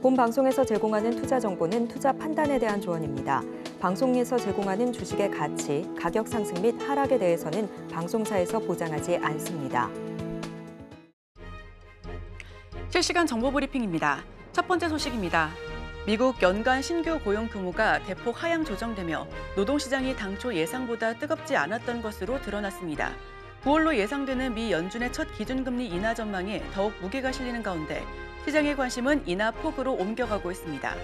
본 방송에서 제공하는 투자 정보는 투자 판단에 대한 조언입니다. 방송에서 제공하는 주식의 가치, 가격 상승 및 하락에 대해서는 방송사에서 보장하지 않습니다. 실시간 정보 브리핑입니다. 첫 번째 소식입니다. 미국 연간 신규 고용 규모가 대폭 하향 조정되며 노동시장이 당초 예상보다 뜨겁지 않았던 것으로 드러났습니다. 9월로 예상되는 미 연준의 첫 기준금리 인하 전망에 더욱 무게가 실리는 가운데 시장의 관심은 인하 폭으로 옮겨가고 있습니다.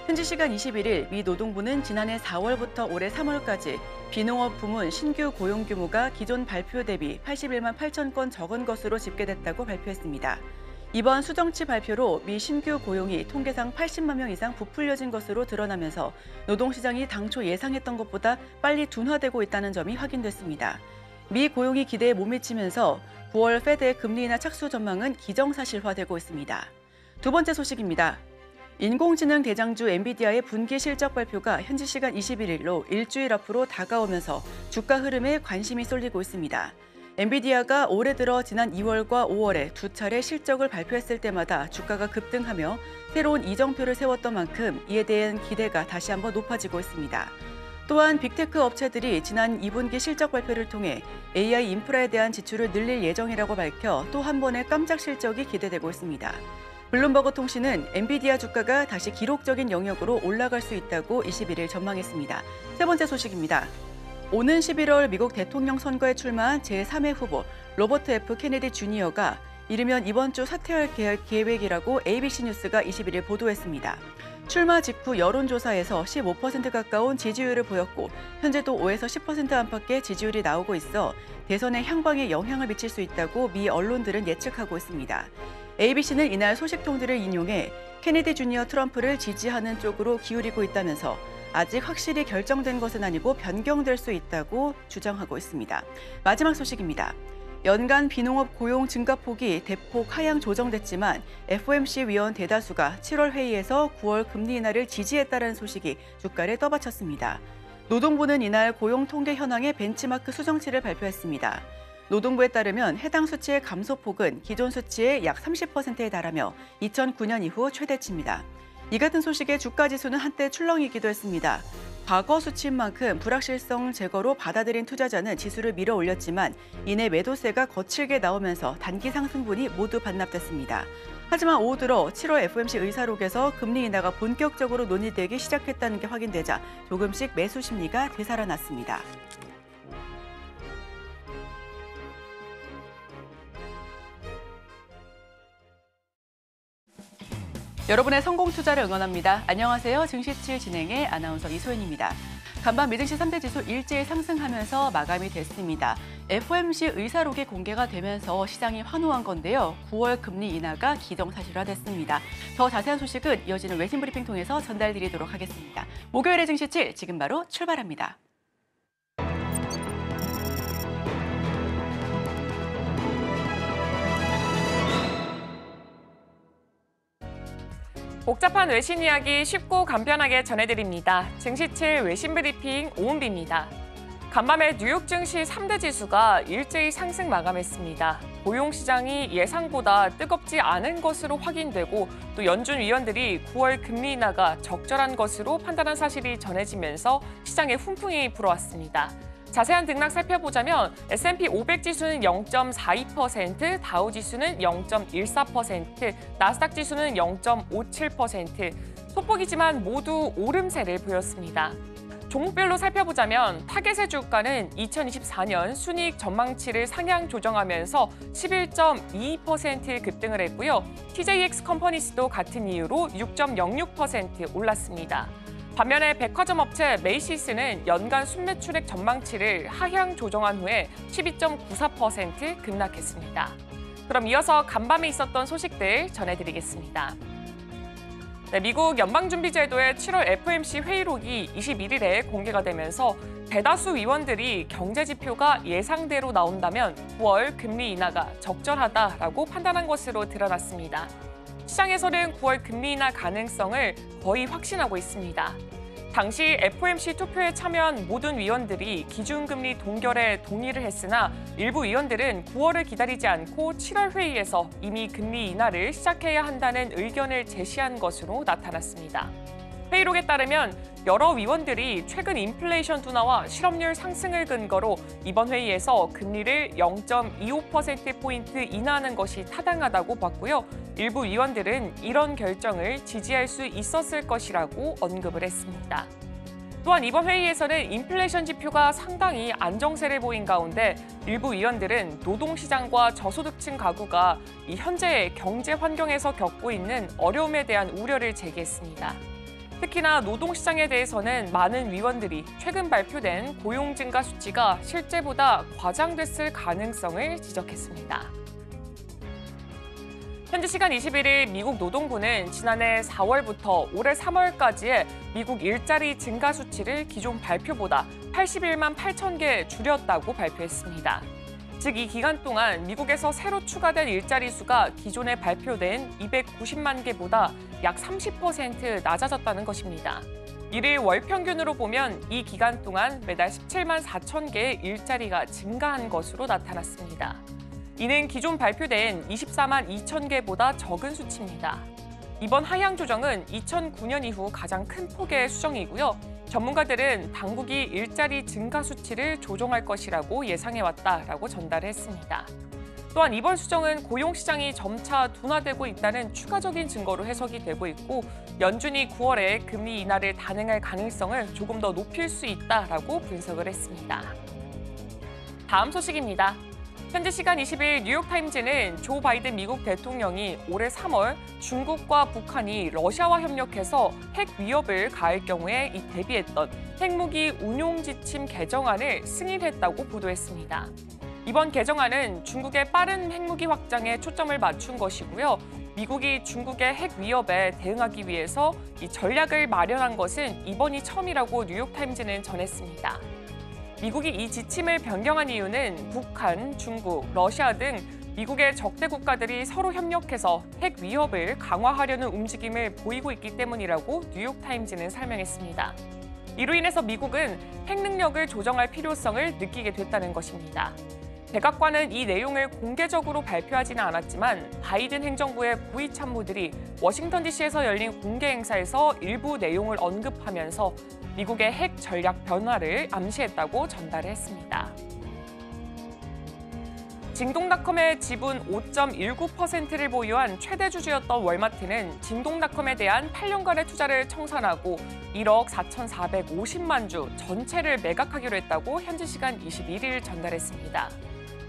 현지 시간 21일 미 노동부는 지난해 4월부터 올해 3월까지 비농업 부문 신규 고용 규모가 기존 발표 대비 81만 8천 건 적은 것으로 집계됐다고 발표했습니다. 이번 수정치 발표로 미 신규 고용이 통계상 80만 명 이상 부풀려진 것으로 드러나면서 노동시장이 당초 예상했던 것보다 빨리 둔화되고 있다는 점이 확인됐습니다. 미 고용이 기대에 못 미치면서 9월 페드의 금리 인하 착수 전망은 기정사실화되고 있습니다. 두 번째 소식입니다. 인공지능 대장주 엔비디아의 분기 실적 발표가 현지 시간 21일로 일주일 앞으로 다가오면서 주가 흐름에 관심이 쏠리고 있습니다. 엔비디아가 올해 들어 지난 2월과 5월에 두 차례 실적을 발표했을 때마다 주가가 급등하며 새로운 이정표를 세웠던 만큼 이에 대한 기대가 다시 한번 높아지고 있습니다. 또한 빅테크 업체들이 지난 2분기 실적 발표를 통해 AI 인프라에 대한 지출을 늘릴 예정이라고 밝혀 또 한 번의 깜짝 실적이 기대되고 있습니다. 블룸버그 통신은 엔비디아 주가가 다시 기록적인 영역으로 올라갈 수 있다고 21일 전망했습니다. 세 번째 소식입니다. 오는 11월 미국 대통령 선거에 출마한 제3의 후보 로버트 F. 케네디 주니어가 이르면 이번 주 사퇴할 계획이라고 ABC 뉴스가 21일 보도했습니다. 출마 직후 여론조사에서 15% 가까운 지지율을 보였고 현재도 5에서 10% 안팎의 지지율이 나오고 있어 대선의 향방에 영향을 미칠 수 있다고 미 언론들은 예측하고 있습니다. ABC는 이날 소식통들을 인용해 케네디 주니어 트럼프를 지지하는 쪽으로 기울이고 있다면서 아직 확실히 결정된 것은 아니고 변경될 수 있다고 주장하고 있습니다. 마지막 소식입니다. 연간 비농업 고용 증가폭이 대폭 하향 조정됐지만 FOMC 위원 대다수가 7월 회의에서 9월 금리 인하를 지지했다는 소식이 주가를 떠받쳤습니다. 노동부는 이날 고용 통계 현황의 벤치마크 수정치를 발표했습니다. 노동부에 따르면 해당 수치의 감소폭은 기존 수치의 약 30%에 달하며 2009년 이후 최대치입니다. 이 같은 소식에 주가 지수는 한때 출렁이기도 했습니다. 과거 수치인 만큼 불확실성 제거로 받아들인 투자자는 지수를 밀어 올렸지만 이내 매도세가 거칠게 나오면서 단기 상승분이 모두 반납됐습니다. 하지만 오후 들어 7월 FOMC 의사록에서 금리 인하가 본격적으로 논의되기 시작했다는 게 확인되자 조금씩 매수 심리가 되살아났습니다. 여러분의 성공 투자를 응원합니다. 안녕하세요. 증시7 진행의 아나운서 이소연입니다. 간밤 미증시 3대 지수 일제히 상승하면서 마감이 됐습니다. FOMC 의사록이 공개가 되면서 시장이 환호한 건데요. 9월 금리 인하가 기정사실화됐습니다. 더 자세한 소식은 이어지는 외신 브리핑 통해서 전달드리도록 하겠습니다. 목요일의 증시7 지금 바로 출발합니다. 복잡한 외신 이야기 쉽고 간편하게 전해드립니다. 증시7 외신 브리핑 오은비입니다. 간밤에 뉴욕 증시 3대 지수가 일제히 상승 마감했습니다. 고용시장이 예상보다 뜨겁지 않은 것으로 확인되고 또 연준 위원들이 9월 금리 인하가 적절한 것으로 판단한 사실이 전해지면서 시장에 훈풍이 불어왔습니다. 자세한 등락 살펴보자면 S&P 500 지수는 0.42%, 다우 지수는 0.14%, 나스닥 지수는 0.57%, 소폭이지만 모두 오름세를 보였습니다. 종목별로 살펴보자면 타겟의 주가는 2024년 순이익 전망치를 상향 조정하면서 11.22% 급등을 했고요. TJX 컴퍼니스도 같은 이유로 6.06% 올랐습니다. 반면에 백화점 업체 메이시스는 연간 순매출액 전망치를 하향 조정한 후에 12.94% 급락했습니다. 그럼 이어서 간밤에 있었던 소식들 전해드리겠습니다. 네, 미국 연방준비제도의 7월 FOMC 회의록이 21일에 공개가 되면서 대다수 위원들이 경제 지표가 예상대로 나온다면 9월 금리 인하가 적절하다라고 판단한 것으로 드러났습니다. 시장에서는 9월 금리 인하 가능성을 거의 확신하고 있습니다. 당시 FOMC 투표에 참여한 모든 위원들이 기준금리 동결에 동의를 했으나 일부 위원들은 9월을 기다리지 않고 7월 회의에서 이미 금리 인하를 시작해야 한다는 의견을 제시한 것으로 나타났습니다. 회의록에 따르면 여러 위원들이 최근 인플레이션 둔화와 실업률 상승을 근거로 이번 회의에서 금리를 0.25%포인트 인하하는 것이 타당하다고 봤고요. 일부 위원들은 이런 결정을 지지할 수 있었을 것이라고 언급을 했습니다. 또한 이번 회의에서는 인플레이션 지표가 상당히 안정세를 보인 가운데 일부 위원들은 노동시장과 저소득층 가구가 이 현재의 경제 환경에서 겪고 있는 어려움에 대한 우려를 제기했습니다. 특히나 노동시장에 대해서는 많은 위원들이 최근 발표된 고용 증가 수치가 실제보다 과장됐을 가능성을 지적했습니다. 현지 시간 21일 미국 노동부는 지난해 4월부터 올해 3월까지의 미국 일자리 증가 수치를 기존 발표보다 81만 8천 개 줄였다고 발표했습니다. 즉, 이 기간 동안 미국에서 새로 추가된 일자리 수가 기존에 발표된 290만 개보다 약 30% 낮아졌다는 것입니다. 이를 월 평균으로 보면 이 기간 동안 매달 17만 4천 개의 일자리가 증가한 것으로 나타났습니다. 이는 기존 발표된 24만 2천 개보다 적은 수치입니다. 이번 하향 조정은 2009년 이후 가장 큰 폭의 수정이고요. 전문가들은 당국이 일자리 증가 수치를 조정할 것이라고 예상해왔다라고 전달했습니다. 또한 이번 수정은 고용시장이 점차 둔화되고 있다는 추가적인 증거로 해석이 되고 있고 연준이 9월에 금리 인하를 단행할 가능성을 조금 더 높일 수 있다라고 분석을 했습니다. 다음 소식입니다. 현지 시간 20일 뉴욕타임즈는 조 바이든 미국 대통령이 올해 3월 중국과 북한이 러시아와 협력해서 핵 위협을 가할 경우에 이 대비했던 핵무기 운용 지침 개정안을 승인했다고 보도했습니다. 이번 개정안은 중국의 빠른 핵무기 확장에 초점을 맞춘 것이고요. 미국이 중국의 핵 위협에 대응하기 위해서 이 전략을 마련한 것은 이번이 처음이라고 뉴욕타임즈는 전했습니다. 미국이 이 지침을 변경한 이유는 북한, 중국, 러시아 등 미국의 적대 국가들이 서로 협력해서 핵 위협을 강화하려는 움직임을 보이고 있기 때문이라고 뉴욕타임즈는 설명했습니다. 이로 인해서 미국은 핵 능력을 조정할 필요성을 느끼게 됐다는 것입니다. 백악관은 이 내용을 공개적으로 발표하지는 않았지만 바이든 행정부의 고위 참모들이 워싱턴 DC에서 열린 공개 행사에서 일부 내용을 언급하면서 미국의 핵 전략 변화를 암시했다고 전달했습니다. 징동닷컴의 지분 5.19%를 보유한 최대 주주였던 월마트는 징동닷컴에 대한 8년간의 투자를 청산하고 1억 4,450만 주 전체를 매각하기로 했다고 현지 시간 21일 전달했습니다.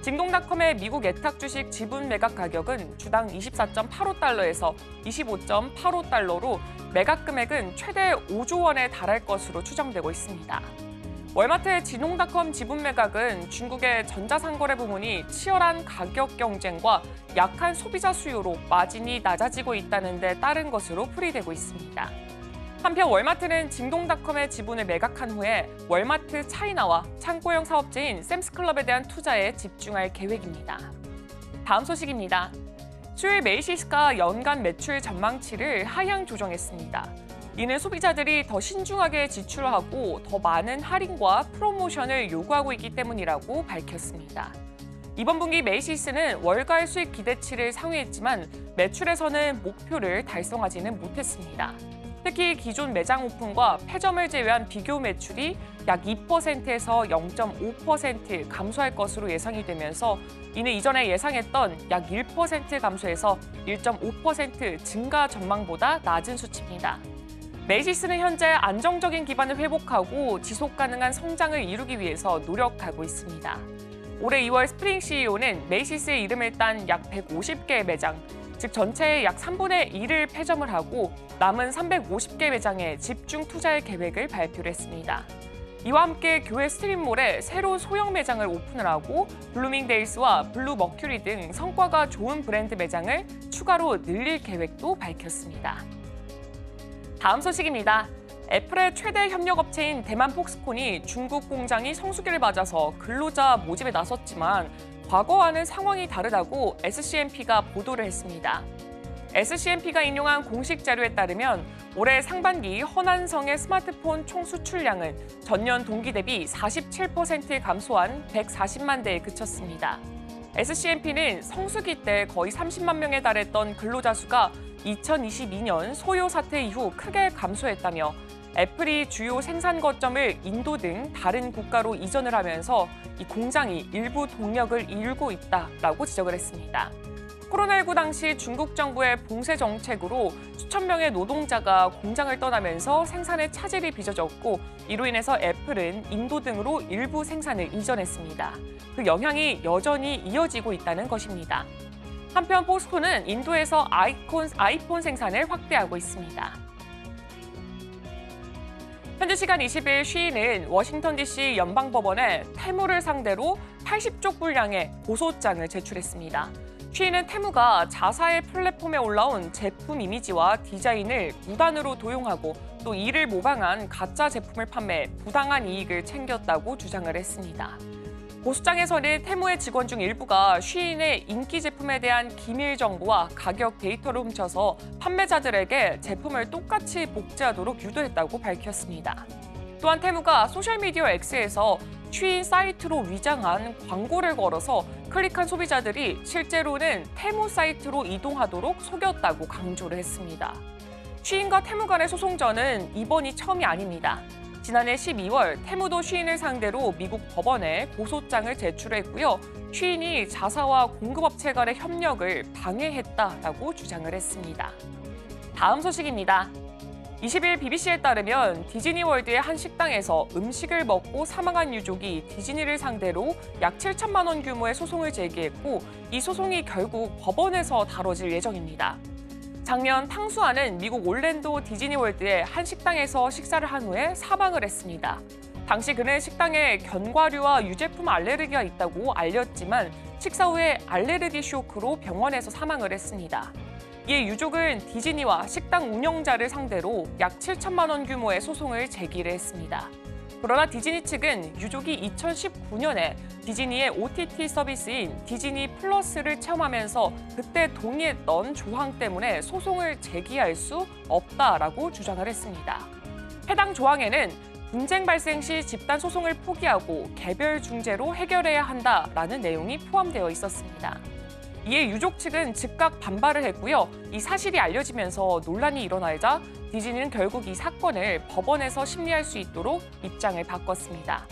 징동닷컴의 미국 예탁 주식 지분 매각 가격은 주당 24.85달러에서 25.85달러로 매각 금액은 최대 5조 원에 달할 것으로 추정되고 있습니다. 월마트의 징동닷컴 지분 매각은 중국의 전자상거래 부문이 치열한 가격 경쟁과 약한 소비자 수요로 마진이 낮아지고 있다는 데 따른 것으로 풀이되고 있습니다. 한편 월마트는 징동닷컴의 지분을 매각한 후에 월마트 차이나와 창고형 사업체인 샘스클럽에 대한 투자에 집중할 계획입니다. 다음 소식입니다. 수요일 메이시스가 연간 매출 전망치를 하향 조정했습니다. 이는 소비자들이 더 신중하게 지출하고 더 많은 할인과 프로모션을 요구하고 있기 때문이라고 밝혔습니다. 이번 분기 메이시스는 월가의 수익 기대치를 상회했지만 매출에서는 목표를 달성하지는 못했습니다. 특히 기존 매장 오픈과 폐점을 제외한 비교 매출이 약 2%에서 0.5% 감소할 것으로 예상이 되면서 이는 이전에 예상했던 약 1% 감소에서 1.5% 증가 전망보다 낮은 수치입니다. 메이시스는 현재 안정적인 기반을 회복하고 지속 가능한 성장을 이루기 위해서 노력하고 있습니다. 올해 2월 스프링 CEO는 메이시스의 이름을 딴 약 150개의 매장, 즉 전체의 약 3분의 1을 폐점을 하고 남은 350개 매장에 집중 투자할 계획을 발표를 했습니다. 이와 함께 교회 스트림몰에 새로운 소형 매장을 오픈을 하고 블루밍데일스와 블루 머큐리 등 성과가 좋은 브랜드 매장을 추가로 늘릴 계획도 밝혔습니다. 다음 소식입니다. 애플의 최대 협력업체인 대만 폭스콘이 중국 공장이 성수기를 맞아서 근로자 모집에 나섰지만 과거와는 상황이 다르다고 SCMP가 보도를 했습니다. SCMP가 인용한 공식 자료에 따르면 올해 상반기 허난성의 스마트폰 총 수출량은 전년 동기 대비 47% 감소한 140만 대에 그쳤습니다. SCMP는 성수기 때 거의 30만 명에 달했던 근로자 수가 2022년 소요 사태 이후 크게 감소했다며 애플이 주요 생산 거점을 인도 등 다른 국가로 이전을 하면서 이 공장이 일부 동력을 잃고 있다라고 지적을 했습니다. 코로나19 당시 중국 정부의 봉쇄 정책으로 수천 명의 노동자가 공장을 떠나면서 생산의 차질이 빚어졌고 이로 인해서 애플은 인도 등으로 일부 생산을 이전했습니다. 그 영향이 여전히 이어지고 있다는 것입니다. 한편 포스코는 인도에서 아이폰 생산을 확대하고 있습니다. 현지 시간 20일 쉬인은 워싱턴 DC 연방법원에 테무를 상대로 80쪽 분량의 고소장을 제출했습니다. 쉬인은 테무가 자사의 플랫폼에 올라온 제품 이미지와 디자인을 무단으로 도용하고 또 이를 모방한 가짜 제품을 판매, 부당한 이익을 챙겼다고 주장을 했습니다. 고소장에서는 테무의 직원 중 일부가 쉬인의 인기 제품에 대한 기밀 정보와 가격 데이터를 훔쳐서 판매자들에게 제품을 똑같이 복제하도록 유도했다고 밝혔습니다. 또한 테무가 소셜미디어 X에서 쉬인 사이트로 위장한 광고를 걸어서 클릭한 소비자들이 실제로는 테무 사이트로 이동하도록 속였다고 강조를 했습니다. 쉬인과 테무 간의 소송전은 이번이 처음이 아닙니다. 지난해 12월 테무도 쉬인을 상대로 미국 법원에 고소장을 제출했고요. 쉬인이 자사와 공급업체 간의 협력을 방해했다라고 주장을 했습니다. 다음 소식입니다. 20일 BBC에 따르면 디즈니월드의 한 식당에서 음식을 먹고 사망한 유족이 디즈니를 상대로 약 7천만 원 규모의 소송을 제기했고 이 소송이 결국 법원에서 다뤄질 예정입니다. 작년 탕수아는 미국 올랜도 디즈니월드의 한 식당에서 식사를 한 후에 사망을 했습니다. 당시 그는 식당에 견과류와 유제품 알레르기가 있다고 알렸지만 식사 후에 알레르기 쇼크로 병원에서 사망을 했습니다. 이에 유족은 디즈니와 식당 운영자를 상대로 약 7천만 원 규모의 소송을 제기를 했습니다. 그러나 디즈니 측은 유족이 2019년에 디즈니의 OTT 서비스인 디즈니 플러스를 체험하면서 그때 동의했던 조항 때문에 소송을 제기할 수 없다라고 주장을 했습니다. 해당 조항에는 분쟁 발생 시 집단 소송을 포기하고 개별 중재로 해결해야 한다라는 내용이 포함되어 있었습니다. 이에 유족 측은 즉각 반발을 했고요. 이 사실이 알려지면서 논란이 일어나자 디즈니는 결국 이 사건을 법원에서 심리할 수 있도록 입장을 바꿨습니다.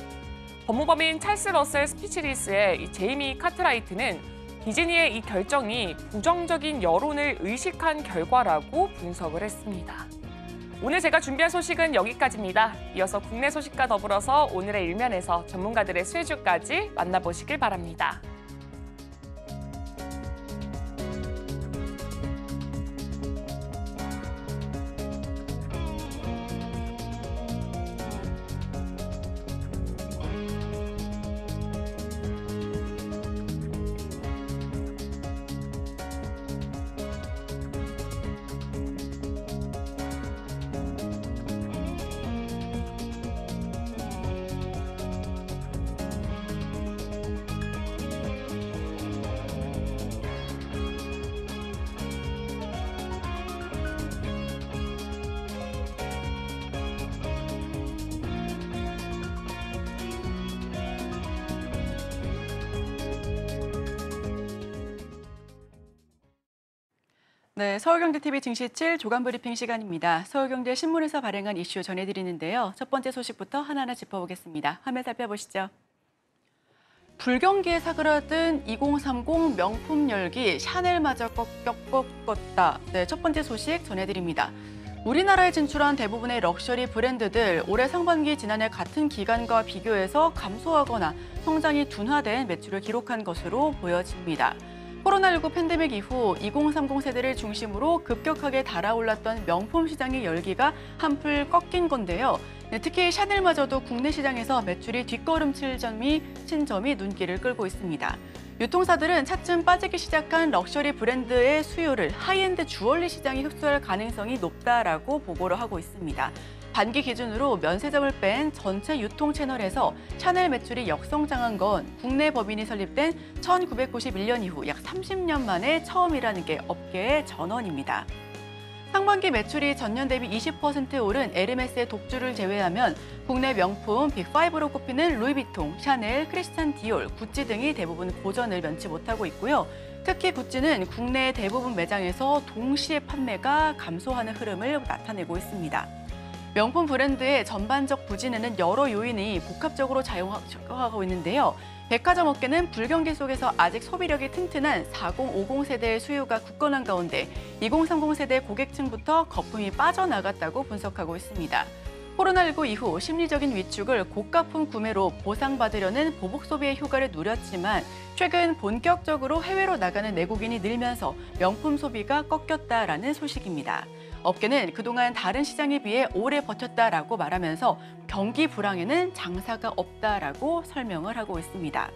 법무법인 찰스 러셀 스피치리스의 이 제이미 카트라이트는 디즈니의 이 결정이 부정적인 여론을 의식한 결과라고 분석을 했습니다. 오늘 제가 준비한 소식은 여기까지입니다. 이어서 국내 소식과 더불어서 오늘의 일면에서 전문가들의 수혜주까지 만나보시길 바랍니다. 네, 서울경제TV 증시7 조간브리핑 시간입니다. 서울경제 신문에서 발행한 이슈 전해드리는데요. 첫 번째 소식부터 하나하나 짚어보겠습니다. 화면 살펴보시죠. 불경기에 사그라든 2030 명품 열기 샤넬마저 꺾었다. 네, 첫 번째 소식 전해드립니다. 우리나라에 진출한 대부분의 럭셔리 브랜드들 올해 상반기 지난해 같은 기간과 비교해서 감소하거나 성장이 둔화된 매출을 기록한 것으로 보여집니다. 코로나19 팬데믹 이후 2030 세대를 중심으로 급격하게 달아올랐던 명품 시장의 열기가 한풀 꺾인 건데요. 특히 샤넬마저도 국내 시장에서 매출이 뒷걸음친 점이 눈길을 끌고 있습니다. 유통사들은 차츰 빠지기 시작한 럭셔리 브랜드의 수요를 하이엔드 주얼리 시장이 흡수할 가능성이 높다라고 보고를 하고 있습니다. 반기 기준으로 면세점을 뺀 전체 유통 채널에서 샤넬 매출이 역성장한 건 국내 법인이 설립된 1991년 이후 약 30년 만에 처음이라는 게 업계의 전언입니다. 상반기 매출이 전년 대비 20% 오른 에르메스의 독주를 제외하면 국내 명품 빅5로 꼽히는 루이비통, 샤넬, 크리스찬 디올, 구찌 등이 대부분 고전을 면치 못하고 있고요. 특히 구찌는 국내 대부분 매장에서 동시에 판매가 감소하는 흐름을 나타내고 있습니다. 명품 브랜드의 전반적 부진에는 여러 요인이 복합적으로 작용하고 있는데요. 백화점 업계는 불경기 속에서 아직 소비력이 튼튼한 40, 50 세대의 수요가 굳건한 가운데 2030 세대 고객층부터 거품이 빠져나갔다고 분석하고 있습니다. 코로나19 이후 심리적인 위축을 고가품 구매로 보상받으려는 보복 소비의 효과를 누렸지만 최근 본격적으로 해외로 나가는 내국인이 늘면서 명품 소비가 꺾였다라는 소식입니다. 업계는 그동안 다른 시장에 비해 오래 버텼다라고 말하면서 경기 불황에는 장사가 없다라고 설명을 하고 있습니다.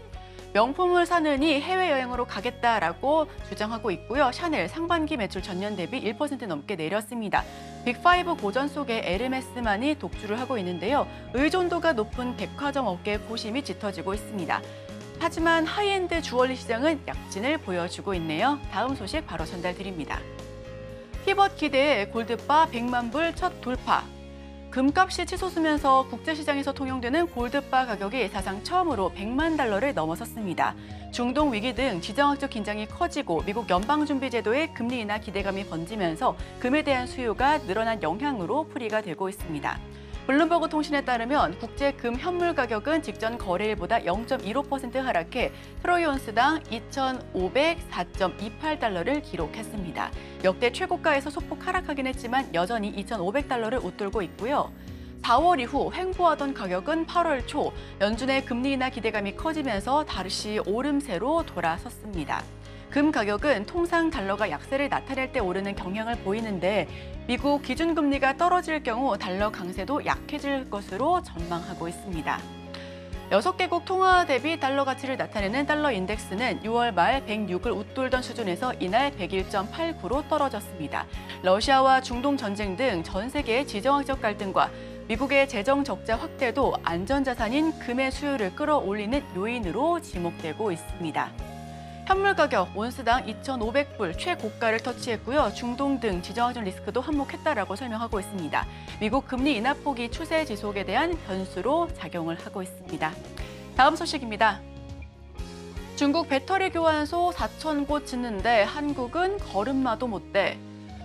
명품을 사느니 해외여행으로 가겠다라고 주장하고 있고요. 샤넬 상반기 매출 전년 대비 1% 넘게 내렸습니다. 빅5 고전 속에 에르메스만이 독주를 하고 있는데요. 의존도가 높은 백화점 업계의 고심이 짙어지고 있습니다. 하지만 하이엔드 주얼리 시장은 약진을 보여주고 있네요. 다음 소식 바로 전달드립니다. 히벗 기대의 골드바 100만 불 첫 돌파. 금값이 치솟으면서 국제시장에서 통용되는 골드바 가격이 사상 처음으로 100만 달러를 넘어섰습니다. 중동 위기 등 지정학적 긴장이 커지고 미국 연방준비제도의 금리 인하 기대감이 번지면서 금에 대한 수요가 늘어난 영향으로 풀이가 되고 있습니다. 블룸버그 통신에 따르면 국제 금 현물 가격은 직전 거래일보다 0.15% 하락해 트로이 온스당 2,504.28달러를 기록했습니다. 역대 최고가에서 소폭 하락하긴 했지만 여전히 2,500달러를 웃돌고 있고요. 4월 이후 횡보하던 가격은 8월 초 연준의 금리 인하 기대감이 커지면서 다시 오름세로 돌아섰습니다. 금 가격은 통상 달러가 약세를 나타낼 때 오르는 경향을 보이는데 미국 기준금리가 떨어질 경우 달러 강세도 약해질 것으로 전망하고 있습니다. 6개국 통화 대비 달러 가치를 나타내는 달러 인덱스는 6월 말 106을 웃돌던 수준에서 이날 101.89로 떨어졌습니다. 러시아와 중동 전쟁 등 전 세계의 지정학적 갈등과 미국의 재정 적자 확대도 안전자산인 금의 수요를 끌어올리는 요인으로 지목되고 있습니다. 현물 가격 온스당 2,500불 최고가를 터치했고요. 중동 등 지정학적 리스크도 한몫했다라고 설명하고 있습니다. 미국 금리 인하 폭이 추세 지속에 대한 변수로 작용을 하고 있습니다. 다음 소식입니다. 중국 배터리 교환소 4,000곳 짓는데 한국은 걸음마도 못 대.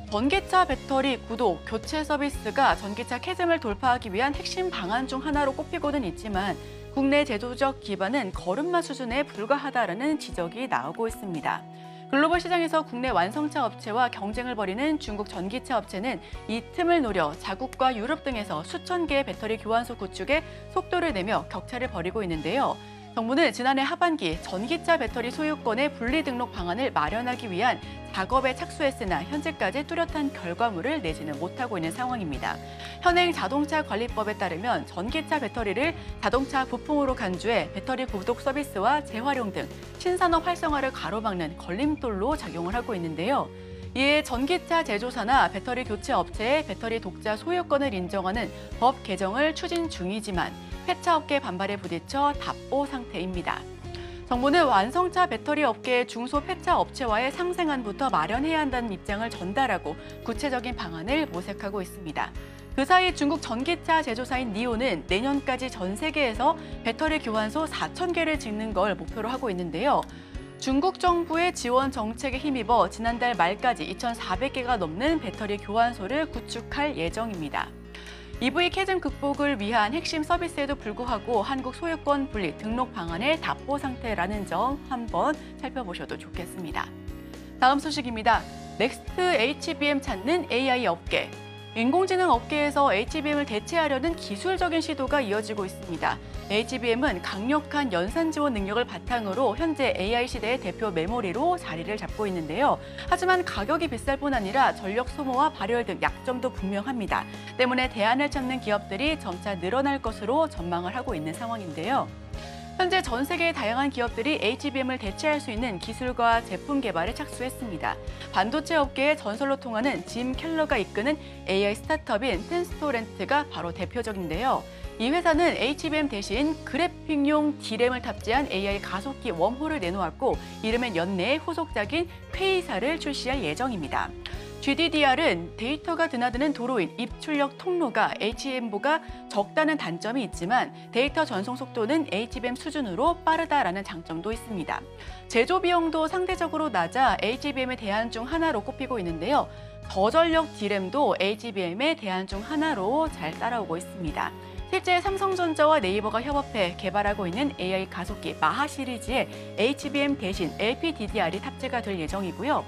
전기차 배터리 구독, 교체 서비스가 전기차 캐즘을 돌파하기 위한 핵심 방안 중 하나로 꼽히고는 있지만 국내 제조적 기반은 걸음마 수준에 불과하다라는 지적이 나오고 있습니다. 글로벌 시장에서 국내 완성차 업체와 경쟁을 벌이는 중국 전기차 업체는 이 틈을 노려 자국과 유럽 등에서 수천 개의 배터리 교환소 구축에 속도를 내며 격차를 벌이고 있는데요. 정부는 지난해 하반기 전기차 배터리 소유권의 분리 등록 방안을 마련하기 위한 작업에 착수했으나 현재까지 뚜렷한 결과물을 내지는 못하고 있는 상황입니다. 현행 자동차 관리법에 따르면 전기차 배터리를 자동차 부품으로 간주해 배터리 구독 서비스와 재활용 등 신산업 활성화를 가로막는 걸림돌로 작용을 하고 있는데요. 이에 전기차 제조사나 배터리 교체 업체의 배터리 독자 소유권을 인정하는 법 개정을 추진 중이지만 폐차업계 반발에 부딪혀 답보 상태입니다. 정부는 완성차 배터리 업계의 중소 폐차 업체와의 상생안부터 마련해야 한다는 입장을 전달하고 구체적인 방안을 모색하고 있습니다. 그 사이 중국 전기차 제조사인 니오는 내년까지 전 세계에서 배터리 교환소 4,000개를 짓는 걸 목표로 하고 있는데요. 중국 정부의 지원 정책에 힘입어 지난달 말까지 2,400개가 넘는 배터리 교환소를 구축할 예정입니다. EV 캐즘 극복을 위한 핵심 서비스에도 불구하고 한국 소유권 분리 등록 방안의 답보 상태라는 점 한번 살펴보셔도 좋겠습니다. 다음 소식입니다. 넥스트 HBM 찾는 AI 업계. 인공지능 업계에서 HBM을 대체하려는 기술적인 시도가 이어지고 있습니다. HBM은 강력한 연산 지원 능력을 바탕으로 현재 AI 시대의 대표 메모리로 자리를 잡고 있는데요. 하지만 가격이 비쌀 뿐 아니라 전력 소모와 발열 등 약점도 분명합니다. 때문에 대안을 찾는 기업들이 점차 늘어날 것으로 전망을 하고 있는 상황인데요. 현재 전 세계의 다양한 기업들이 HBM을 대체할 수 있는 기술과 제품 개발에 착수했습니다. 반도체 업계의 전설로 통하는 짐 켈러가 이끄는 AI 스타트업인 텐스토렌트가 바로 대표적인데요. 이 회사는 HBM 대신 그래픽용 D램을 탑재한 AI 가속기 웜홀을 내놓았고 이르면 연내에 후속작인 퀘이사를 출시할 예정입니다. GDDR은 데이터가 드나드는 도로인 입출력 통로가 HBM보다 적다는 단점이 있지만 데이터 전송 속도는 HBM 수준으로 빠르다라는 장점도 있습니다. 제조 비용도 상대적으로 낮아 HBM의 대안 중 하나로 꼽히고 있는데요. 저전력 D램도 HBM의 대안 중 하나로 잘 따라오고 있습니다. 실제 삼성전자와 네이버가 협업해 개발하고 있는 AI 가속기 마하 시리즈에 HBM 대신 LPDDR이 탑재가 될 예정이고요.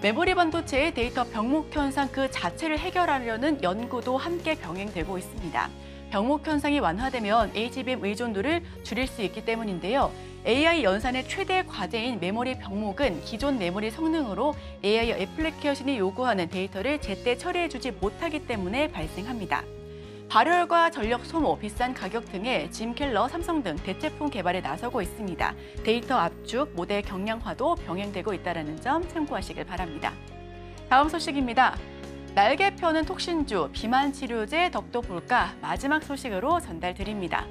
메모리 반도체의 데이터 병목 현상 그 자체를 해결하려는 연구도 함께 병행되고 있습니다. 병목 현상이 완화되면 HBM 의존도를 줄일 수 있기 때문인데요. AI 연산의 최대 과제인 메모리 병목은 기존 메모리 성능으로 AI 애플리케이션이 요구하는 데이터를 제때 처리해주지 못하기 때문에 발생합니다. 발열과 전력 소모, 비싼 가격 등의 짐켈러, 삼성 등 대체품 개발에 나서고 있습니다. 데이터 압축, 모델 경량화도 병행되고 있다는 점 참고하시길 바랍니다. 다음 소식입니다. 날개 펴는 톡신주, 비만 치료제 덕도 볼까? 마지막 소식으로 전달드립니다.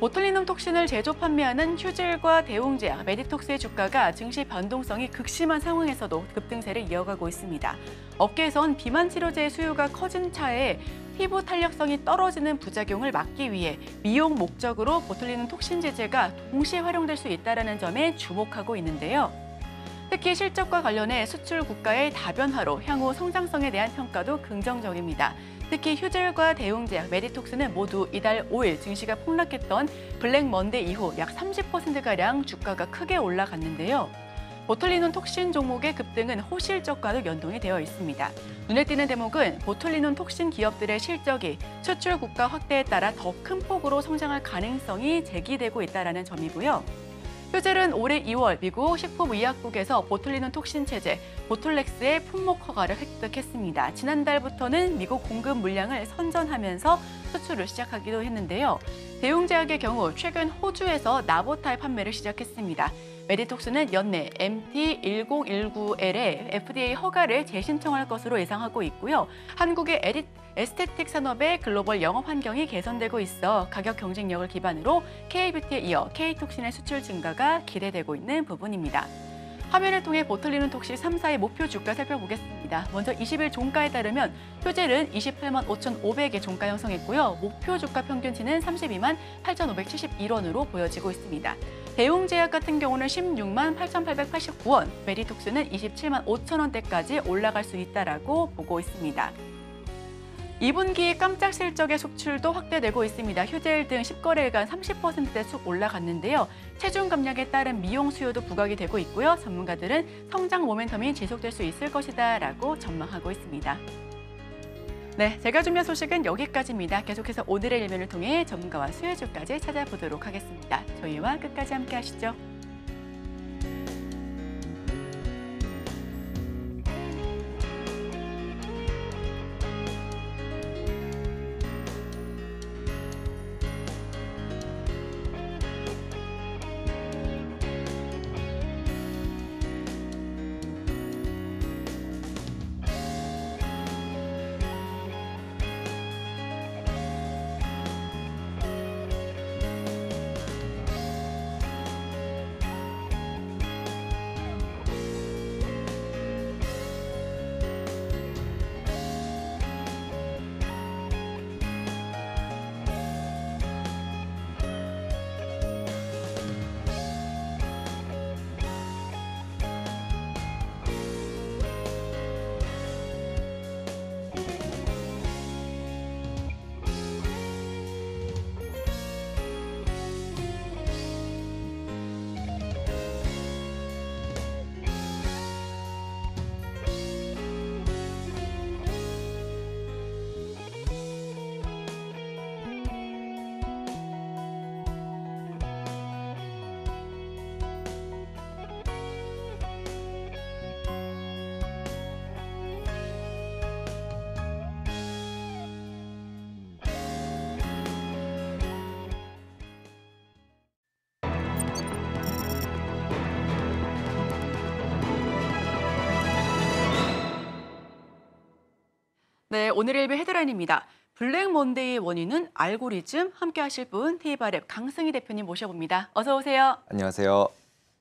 보툴리눔 톡신을 제조 판매하는 휴질과 대웅제약, 메디톡스의 주가가 증시 변동성이 극심한 상황에서도 급등세를 이어가고 있습니다. 업계에선 비만 치료제의 수요가 커진 차에 피부 탄력성이 떨어지는 부작용을 막기 위해 미용 목적으로 보툴리눔 톡신 제제가 동시에 활용될 수 있다는 점에 주목하고 있는데요. 특히 실적과 관련해 수출 국가의 다변화로 향후 성장성에 대한 평가도 긍정적입니다. 특히 휴젤과 대웅제약, 메디톡스는 모두 이달 5일 증시가 폭락했던 블랙 먼데이 이후 약 30%가량 주가가 크게 올라갔는데요. 보툴리눔 톡신 종목의 급등은 호실적과도 연동이 되어 있습니다. 눈에 띄는 대목은 보툴리눔 톡신 기업들의 실적이 수출 국가 확대에 따라 더 큰 폭으로 성장할 가능성이 제기되고 있다는 점이고요. 휴젤은 올해 2월 미국 식품의약국에서 보툴리눔 톡신 체제 보툴렉스의 품목 허가를 획득했습니다. 지난달부터는 미국 공급 물량을 선전하면서 수출을 시작하기도 했는데요. 대웅제약의 경우 최근 호주에서 나보탈 판매를 시작했습니다. 메디톡스는 연내 MT1019L의 FDA 허가를 재신청할 것으로 예상하고 있고요. 한국의 에스테틱 산업의 글로벌 영업 환경이 개선되고 있어 가격 경쟁력을 기반으로 K뷰티에 이어 K톡신의 수출 증가가 기대되고 있는 부분입니다. 화면을 통해 보툴리눔 톡신 3사의 목표 주가 살펴보겠습니다. 먼저 20일 종가에 따르면 휴젤은 28만 5,500의 종가 형성했고요. 목표 주가 평균치는 32만 8,571원으로 보여지고 있습니다. 대웅제약 같은 경우는 16만 8,889원, 메디톡스는 27만 5천원대까지 올라갈 수 있다라고 보고 있습니다. 2분기 깜짝 실적의 수출도 확대되고 있습니다. 휴젤 등 10거래일간 30%대 쑥 올라갔는데요. 체중 감량에 따른 미용 수요도 부각이 되고 있고요. 전문가들은 성장 모멘텀이 지속될 수 있을 것이다라고 전망하고 있습니다. 네, 제가 준비한 소식은 여기까지입니다. 계속해서 오늘의 일면을 통해 전문가와 수혜주까지 찾아보도록 하겠습니다. 저희와 끝까지 함께 하시죠. 네, 오늘의 일부 헤드라인입니다. 블랙 먼데이의 원인은 알고리즘. 함께 하실 분 테이바랩 강승희 대표님 모셔봅니다. 어서 오세요. 안녕하세요.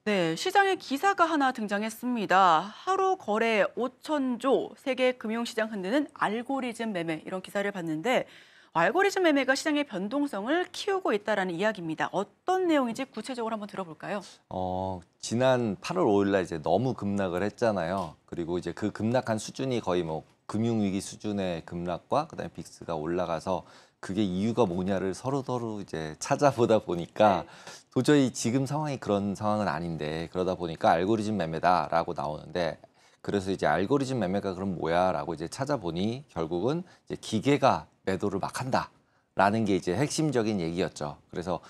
네, 시장에 기사가 하나 등장했습니다. 하루 거래 5천조, 세계 금융시장 흔드는 알고리즘 매매, 이런 기사를 봤는데 알고리즘 매매가 시장의 변동성을 키우고 있다는 이야기입니다. 어떤 내용인지 구체적으로 한번 들어볼까요? 지난 8월 5일 날 이제 너무 급락을 했잖아요. 그리고 이제 그 급락한 수준이 거의 뭐 금융위기 수준의 급락과 그다음에 빅스가 올라가서 그게 이유가 뭐냐를 서로 이제 찾아보다 보니까 도저히 지금 상황이 그런 상황은 아닌데, 그러다 보니까 알고리즘 매매다라고 나오는데, 그래서 이제 알고리즘 매매가 그럼 뭐야라고 이제 찾아보니 결국은 이제 기계가 매도를 막 한다라는 게 이제 핵심적인 얘기였죠. 그래서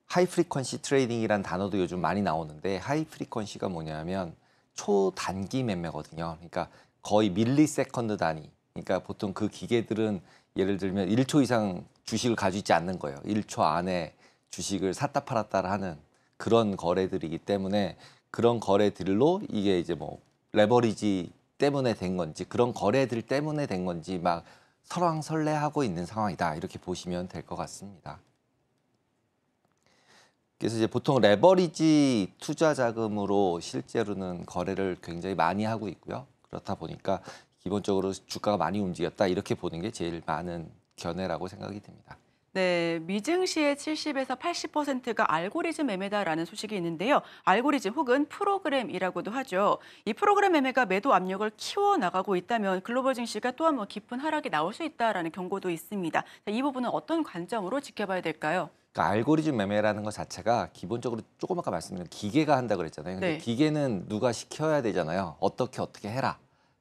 하이 프리퀀시 트레이딩이란 단어도 요즘 많이 나오는데, 하이 프리퀀시가 뭐냐면 초단기 매매거든요. 그러니까 거의 밀리세컨드 단위. 그러니까 보통 그 기계들은 예를 들면 1초 이상 주식을 가지고 있지 않는 거예요. 1초 안에 주식을 샀다 팔았다 하는 그런 거래들이기 때문에, 그런 거래들로 이게 이제 뭐 레버리지 때문에 된 건지 그런 거래들 때문에 된 건지 막 설왕설래하고 있는 상황이다, 이렇게 보시면 될 것 같습니다. 그래서 이제 보통 레버리지 투자 자금으로 실제로는 거래를 굉장히 많이 하고 있고요. 그렇다 보니까 기본적으로 주가가 많이 움직였다, 이렇게 보는 게 제일 많은 견해라고 생각이 듭니다. 네, 미증시의 70에서 80%가 알고리즘 매매다라는 소식이 있는데요. 알고리즘 혹은 프로그램이라고도 하죠. 이 프로그램 매매가 매도 압력을 키워나가고 있다면 글로벌 증시가 또 한 번 깊은 하락이 나올 수 있다라는 경고도 있습니다. 자, 이 부분은 어떤 관점으로 지켜봐야 될까요? 그러니까 알고리즘 매매라는 것 자체가 기본적으로 조금 아까 말씀드린 기계가 한다 그랬잖아요. 근데 네. 기계는 누가 시켜야 되잖아요. 어떻게 해라.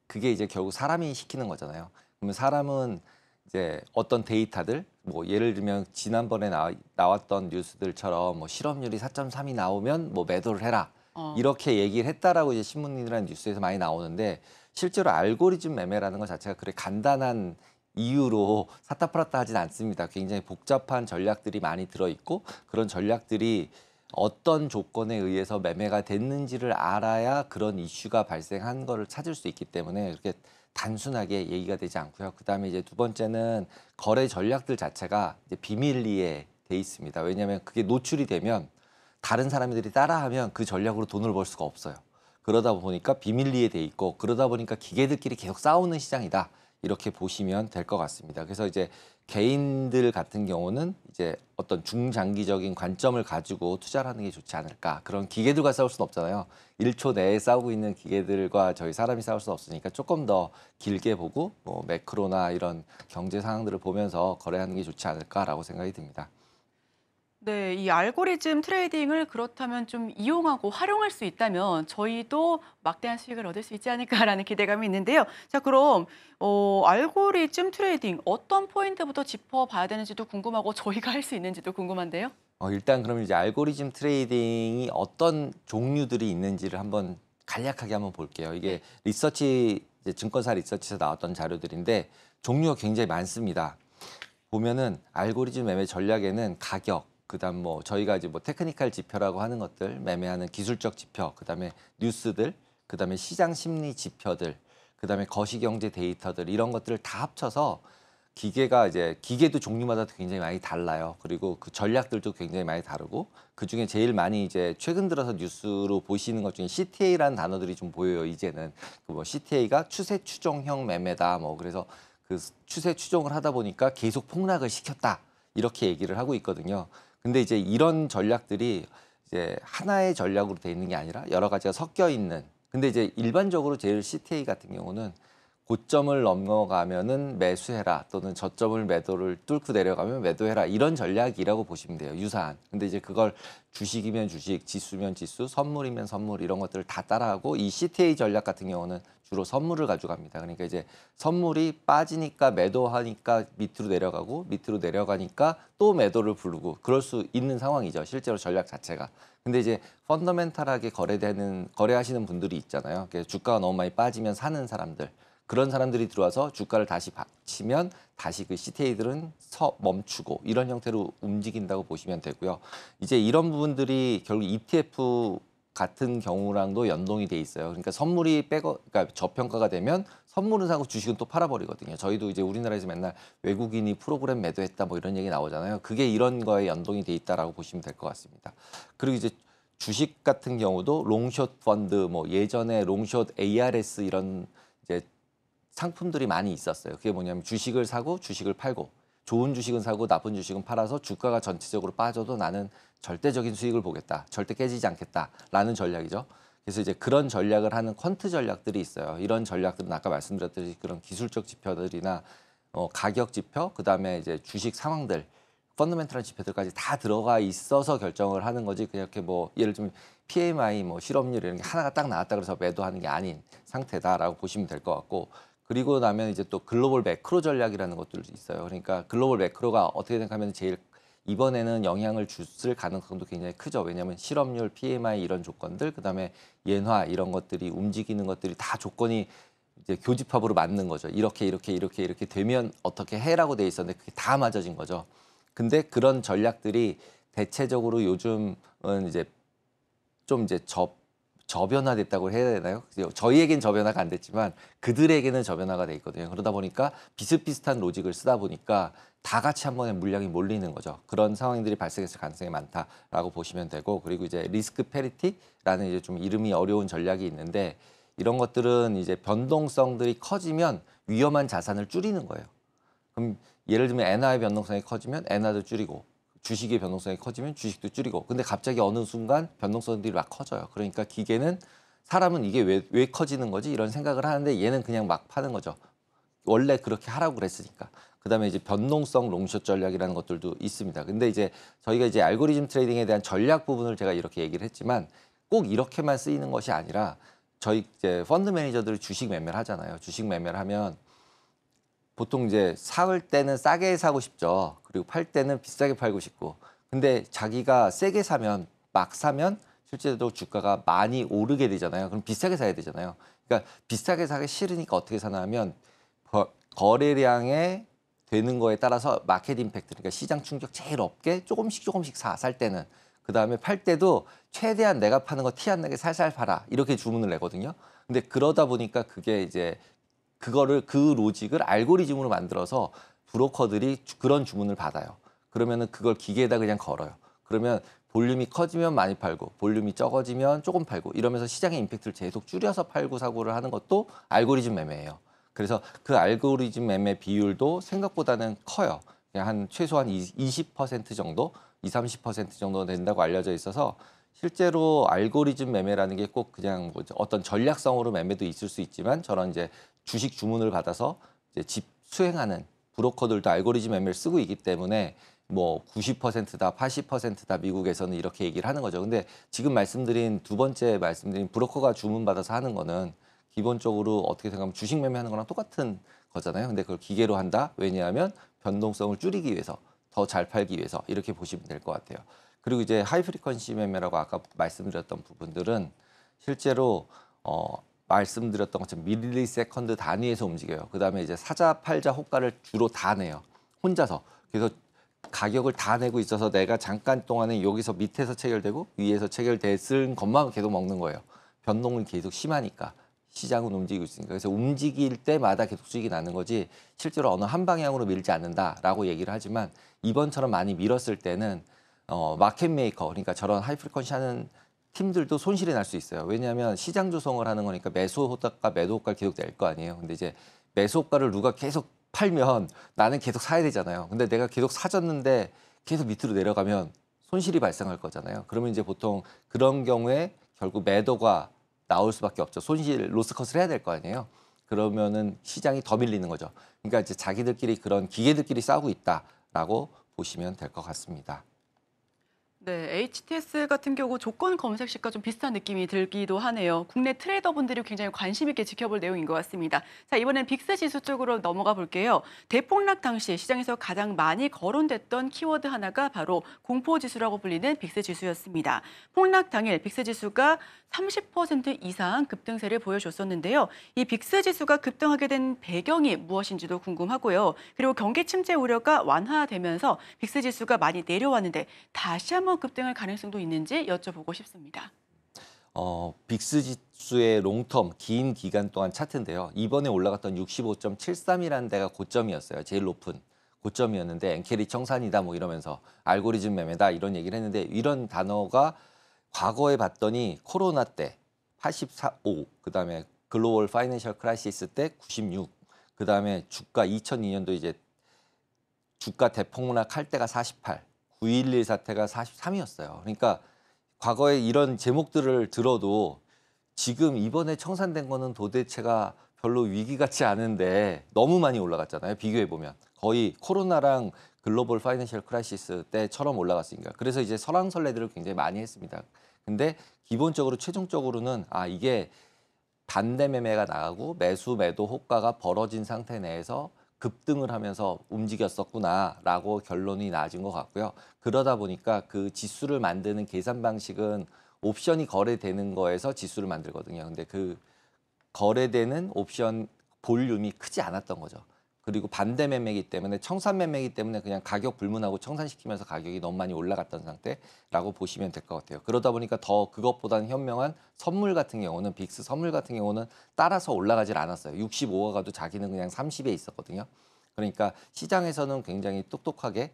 그게 이제 결국 사람이 시키는 거잖아요. 그러면 사람은 이제 어떤 데이터들, 뭐 예를 들면 지난번에 나왔던 뉴스들처럼 뭐 실업률이 4.3이 나오면 뭐 매도를 해라, 이렇게 얘기를 했다라고 이제 신문이나 뉴스에서 많이 나오는데, 실제로 알고리즘 매매라는 것 자체가 그래 간단한 이유로 샀다 팔았다 하진 않습니다. 굉장히 복잡한 전략들이 많이 들어있고, 그런 전략들이 어떤 조건에 의해서 매매가 됐는지를 알아야 그런 이슈가 발생한 거를 찾을 수 있기 때문에 그렇게 단순하게 얘기가 되지 않고요. 그다음에 이제 두 번째는 거래 전략들 자체가 이제 비밀리에 돼 있습니다. 왜냐하면 그게 노출이 되면 다른 사람들이 따라하면 그 전략으로 돈을 벌 수가 없어요. 그러다 보니까 비밀리에 돼 있고, 그러다 보니까 기계들끼리 계속 싸우는 시장이다, 이렇게 보시면 될 것 같습니다. 그래서 이제 개인들 같은 경우는 이제 어떤 중장기적인 관점을 가지고 투자를 하는 게 좋지 않을까. 그런 기계들과 싸울 수는 없잖아요. 1초 내에 싸우고 있는 기계들과 저희 사람이 싸울 수 없으니까 조금 더 길게 보고 뭐 매크로나 이런 경제 상황들을 보면서 거래하는 게 좋지 않을까라고 생각이 듭니다. 네, 이 알고리즘 트레이딩을 그렇다면 좀 이용하고 활용할 수 있다면 저희도 막대한 수익을 얻을 수 있지 않을까라는 기대감이 있는데요. 자, 그럼 알고리즘 트레이딩 어떤 포인트부터 짚어봐야 되는지도 궁금하고 저희가 할 수 있는지도 궁금한데요. 일단 그럼 이제 알고리즘 트레이딩이 어떤 종류들이 있는지를 한번 간략하게 한번 볼게요. 이게 리서치, 이제 증권사 리서치에서 나왔던 자료들인데 종류가 굉장히 많습니다. 보면은 알고리즘 매매 전략에는 가격, 그다음 뭐 저희가 이제 뭐 테크니컬 지표라고 하는 것들, 매매하는 기술적 지표, 그다음에 뉴스들, 그다음에 시장 심리 지표들, 그다음에 거시경제 데이터들, 이런 것들을 다 합쳐서 기계도 종류마다 굉장히 많이 달라요. 그리고 그 전략들도 굉장히 많이 다르고, 그 중에 제일 많이 이제 최근 들어서 뉴스로 보시는 것 중에 CTA라는 단어들이 좀 보여요. 이제는 그 뭐 CTA가 추세 추종형 매매다, 뭐 그래서 그 추세 추종을 하다 보니까 계속 폭락을 시켰다, 이렇게 얘기를 하고 있거든요. 근데 이제 이런 전략들이 이제 하나의 전략으로 돼 있는 게 아니라 여러 가지가 섞여 있는. 근데 이제 일반적으로 제일 CTA 같은 경우는 고점을 넘어가면은 매수해라, 또는 저점을 매도를 뚫고 내려가면 매도해라, 이런 전략이라고 보시면 돼요. 유사한. 근데 이제 그걸 주식이면 주식, 지수면 지수, 선물이면 선물, 이런 것들을 다 따라하고, 이 CTA 전략 같은 경우는 주로 선물을 가져갑니다. 그러니까 이제 선물이 빠지니까 매도하니까 밑으로 내려가고, 밑으로 내려가니까 또 매도를 부르고, 그럴 수 있는 상황이죠, 실제로 전략 자체가. 근데 이제 펀더멘탈하게 거래하시는 분들이 있잖아요. 그래서 주가가 너무 많이 빠지면 사는 사람들, 그런 사람들이 들어와서 주가를 다시 받치면 다시 그 CTA들은 멈추고, 이런 형태로 움직인다고 보시면 되고요. 이제 이런 부분들이 결국 ETF 같은 경우랑도 연동이 돼 있어요. 그러니까 선물이 그러니까 저평가가 되면 선물은 사고 주식은 또 팔아버리거든요. 저희도 이제 우리나라에서 맨날 외국인이 프로그램 매도했다 뭐 이런 얘기 나오잖아요. 그게 이런 거에 연동이 돼 있다라고 보시면 될 것 같습니다. 그리고 이제 주식 같은 경우도 롱숏 펀드, 뭐 예전에 롱숏 ARS 이런 이제 상품들이 많이 있었어요. 그게 뭐냐면 주식을 사고 주식을 팔고, 좋은 주식은 사고 나쁜 주식은 팔아서 주가가 전체적으로 빠져도 나는 절대적인 수익을 보겠다, 절대 깨지지 않겠다라는 전략이죠. 그래서 이제 그런 전략을 하는 퀀트 전략들이 있어요. 이런 전략들은 아까 말씀드렸듯이 그런 기술적 지표들이나 가격 지표, 그다음에 이제 주식 상황들, 펀더멘털한 지표들까지 다 들어가 있어서 결정을 하는 거지, 그냥 이렇게 뭐 예를 들면 PMI, 뭐 실업률 이런 게 하나가 딱 나왔다 그래서 매도하는 게 아닌 상태다라고 보시면 될 것 같고, 그리고 나면 이제 또 글로벌 매크로 전략이라는 것들도 있어요. 그러니까 글로벌 매크로가 어떻게 생각하면 제일 이번에는 영향을 줄 가능성도 굉장히 크죠. 왜냐하면 실업률, PMI 이런 조건들, 그다음에 엔화 이런 것들이 움직이는 것들이 다 조건이 이제 교집합으로 맞는 거죠. 이렇게 되면 어떻게 해라고 돼 있었는데 그게 다 맞아진 거죠. 근데 그런 전략들이 대체적으로 요즘은 이제 좀 이제 저변화됐다고 해야 되나요? 저희에겐 저변화가 안 됐지만 그들에게는 저변화가 돼 있거든요. 그러다 보니까 비슷비슷한 로직을 쓰다 보니까 다 같이 한 번에 물량이 몰리는 거죠. 그런 상황들이 발생했을 가능성이 많다라고 보시면 되고, 그리고 이제 리스크 페리티라는 이제 좀 이름이 어려운 전략이 있는데, 이런 것들은 이제 변동성들이 커지면 위험한 자산을 줄이는 거예요. 그럼 예를 들면 엔화의 변동성이 커지면 엔화도 줄이고, 주식의 변동성이 커지면 주식도 줄이고, 근데 갑자기 어느 순간 변동성들이 막 커져요. 그러니까 기계는, 사람은 이게 왜 커지는 거지? 이런 생각을 하는데 얘는 그냥 막 파는 거죠. 원래 그렇게 하라고 그랬으니까. 그다음에 이제 변동성 롱숏 전략이라는 것들도 있습니다. 근데 이제 저희가 이제 알고리즘 트레이딩에 대한 전략 부분을 제가 이렇게 얘기를 했지만 꼭 이렇게만 쓰이는 것이 아니라, 저희 이제 펀드 매니저들이 주식 매매를 하잖아요. 주식 매매를 하면 보통 이제 살 때는 싸게 사고 싶죠. 그리고 팔 때는 비싸게 팔고 싶고. 근데 자기가 세게 사면, 막 사면 실제로 주가가 많이 오르게 되잖아요. 그럼 비싸게 사야 되잖아요. 그러니까 비싸게 사기 싫으니까 어떻게 사나 하면 거래량에 되는 거에 따라서 마켓 임팩트, 그러니까 시장 충격 제일 없게 조금씩 살 때는. 그다음에 팔 때도 최대한 내가 파는 거 티 안 나게 살살 팔아, 이렇게 주문을 내거든요. 근데 그러다 보니까 그게 이제 그 로직을 알고리즘으로 만들어서 브로커들이 그런 주문을 받아요. 그러면은 그걸 기계에다 그냥 걸어요. 그러면 볼륨이 커지면 많이 팔고, 볼륨이 적어지면 조금 팔고, 이러면서 시장의 임팩트를 계속 줄여서 팔고 사고를 하는 것도 알고리즘 매매예요. 그래서 그 알고리즘 매매 비율도 생각보다는 커요. 그냥 한 최소한 20% 정도, 30% 정도 된다고 알려져 있어서, 실제로 알고리즘 매매라는 게 꼭 그냥 뭐 어떤 전략성으로 매매도 있을 수 있지만, 저런 이제 주식 주문을 받아서 이제 수행하는 브로커들도 알고리즘 매매를 쓰고 있기 때문에 뭐 90%다, 80%다 미국에서는 이렇게 얘기를 하는 거죠. 근데 지금 두 번째 말씀드린 브로커가 주문받아서 하는 거는 기본적으로 어떻게 생각하면 주식 매매하는 거랑 똑같은 거잖아요. 근데 그걸 기계로 한다. 왜냐하면 변동성을 줄이기 위해서, 더 잘 팔기 위해서, 이렇게 보시면 될 것 같아요. 그리고 이제 하이 프리퀀시 매매라고 아까 말씀드렸던 부분들은 실제로 말씀드렸던 것처럼 밀리세컨드 단위에서 움직여요. 그다음에 이제 사자, 팔자, 호가를 주로 다 내요. 혼자서. 그래서 가격을 다 내고 있어서 내가 잠깐 동안에 여기서 밑에서 체결되고 위에서 체결됐을 것만 계속 먹는 거예요. 변동은 계속 심하니까. 시장은 움직이고 있으니까. 그래서 움직일 때마다 계속 수익이 나는 거지, 실제로 어느 한 방향으로 밀지 않는다라고 얘기를 하지만, 이번처럼 많이 밀었을 때는 마켓 메이커, 그러니까 저런 하이 프리퀀시 하는 팀들도 손실이 날 수 있어요. 왜냐하면 시장 조성을 하는 거니까 매수 호가가 매도 호가를 계속 낼 거 아니에요. 근데 이제 매수 호가를 누가 계속 팔면 나는 계속 사야 되잖아요. 근데 내가 계속 사줬는데 계속 밑으로 내려가면 손실이 발생할 거잖아요. 그러면 이제 보통 그런 경우에 결국 매도가 나올 수밖에 없죠. 로스컷을 해야 될 거 아니에요. 그러면은 시장이 더 밀리는 거죠. 그러니까 이제 자기들끼리, 그런 기계들끼리 싸우고 있다라고 보시면 될 것 같습니다. 네, HTS 같은 경우 조건 검색 시가 좀 비슷한 느낌이 들기도 하네요. 국내 트레이더분들이 굉장히 관심 있게 지켜볼 내용인 것 같습니다. 자, 이번엔 빅스 지수 쪽으로 넘어가 볼게요. 대폭락 당시 시장에서 가장 많이 거론됐던 키워드 하나가 바로 공포지수라고 불리는 빅스 지수였습니다. 폭락 당일 빅스 지수가 30% 이상 급등세를 보여줬었는데요. 이 빅스 지수가 급등하게 된 배경이 무엇인지도 궁금하고요. 그리고 경기 침체 우려가 완화되면서 빅스 지수가 많이 내려왔는데 다시 한번 급등할 가능성도 있는지 여쭤보고 싶습니다. 빅스 지수의 롱텀 긴 기간 동안 차트인데요. 이번에 올라갔던 65.73이라는 데가 고점이었어요. 제일 높은 고점이었는데 엔캐리 청산이다 뭐 이러면서 알고리즘 매매다 이런 얘기를 했는데 이런 단어가 과거에 봤더니 코로나 때 84, 그다음에 글로벌 파이낸셜 크라이시스 때 96, 그다음에 주가 2002년도 이제 주가 대폭락할 때가 48, 9.11 사태가 43이었어요. 그러니까 과거에 이런 제목들을 들어도 지금 이번에 청산된 거는 도대체가 별로 위기 같지 않은데 너무 많이 올라갔잖아요. 비교해 보면 거의 코로나랑 글로벌 파이낸셜 크라이시스 때처럼 올라갔으니까. 그래서 이제 설왕설래들을 굉장히 많이 했습니다. 근데 기본적으로 최종적으로는 이게 반대 매매가 나가고 매수 매도 호가가 벌어진 상태 내에서 급등을 하면서 움직였었구나라고 결론이 나진 것 같고요. 그러다 보니까 그 지수를 만드는 계산 방식은 옵션이 거래되는 거에서 지수를 만들거든요. 근데 그 거래되는 옵션 볼륨이 크지 않았던 거죠. 그리고 반대 매매이기 때문에 청산 매매이기 때문에 그냥 가격 불문하고 청산시키면서 가격이 너무 많이 올라갔던 상태라고 보시면 될 것 같아요. 그러다 보니까 더 그것보다는 현명한 선물 같은 경우는 빅스 선물 같은 경우는 따라서 올라가질 않았어요. 65가 가도 자기는 그냥 30에 있었거든요. 그러니까 시장에서는 굉장히 똑똑하게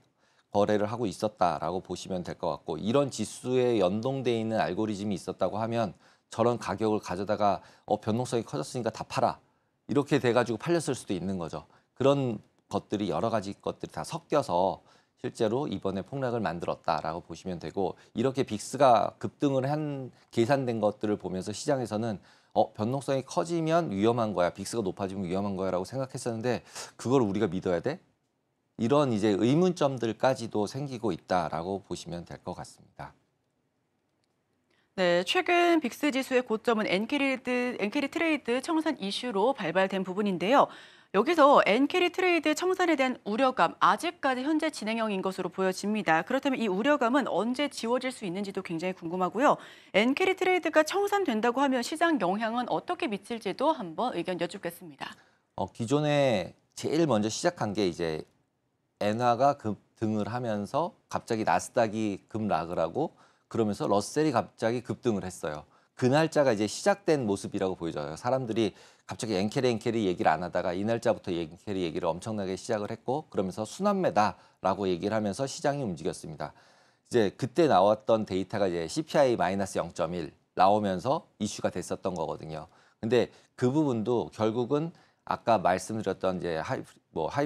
거래를 하고 있었다라고 보시면 될 것 같고 이런 지수에 연동돼 있는 알고리즘이 있었다고 하면 저런 가격을 가져다가 변동성이 커졌으니까 다 팔아. 이렇게 돼가지고 팔렸을 수도 있는 거죠. 그런 것들이 여러 가지 것들이 다 섞여서 실제로 이번에 폭락을 만들었다라고 보시면 되고 이렇게 빅스가 급등을 한 계산된 것들을 보면서 시장에서는 변동성이 커지면 위험한 거야. 빅스가 높아지면 위험한 거야라고 생각했었는데 그걸 우리가 믿어야 돼? 이런 이제 의문점들까지도 생기고 있다라고 보시면 될 것 같습니다. 네, 최근 빅스 지수의 고점은 엔캐리 트레이드 청산 이슈로 발발된 부분인데요. 여기서 엔캐리 트레이드 청산에 대한 우려감 아직까지 현재 진행형인 것으로 보여집니다. 그렇다면 이 우려감은 언제 지워질 수 있는지도 굉장히 궁금하고요. 엔캐리 트레이드가 청산된다고 하면 시장 영향은 어떻게 미칠지도 한번 의견 여쭙겠습니다. 기존에 제일 먼저 시작한 게 이제 엔화가 급등을 하면서 갑자기 나스닥이 급락을 하고 그러면서 러셀이 갑자기 급등을 했어요. 그 날짜가 이제 시작된 모습이라고 보여져요. 사람들이 갑자기 엔캐리 얘기를 안 하다가 이 날짜부터 엔캐리 얘기를 엄청나게 시작을 했고 그러면서 순환매다라고 얘기를 하면서 시장이 움직였습니다. 이제 그때 나왔던 데이터가 이제 CPI-0.1 나오면서 이슈가 됐었던 거거든요. 근데 그 부분도 결국은 아까 말씀드렸던 이제 하이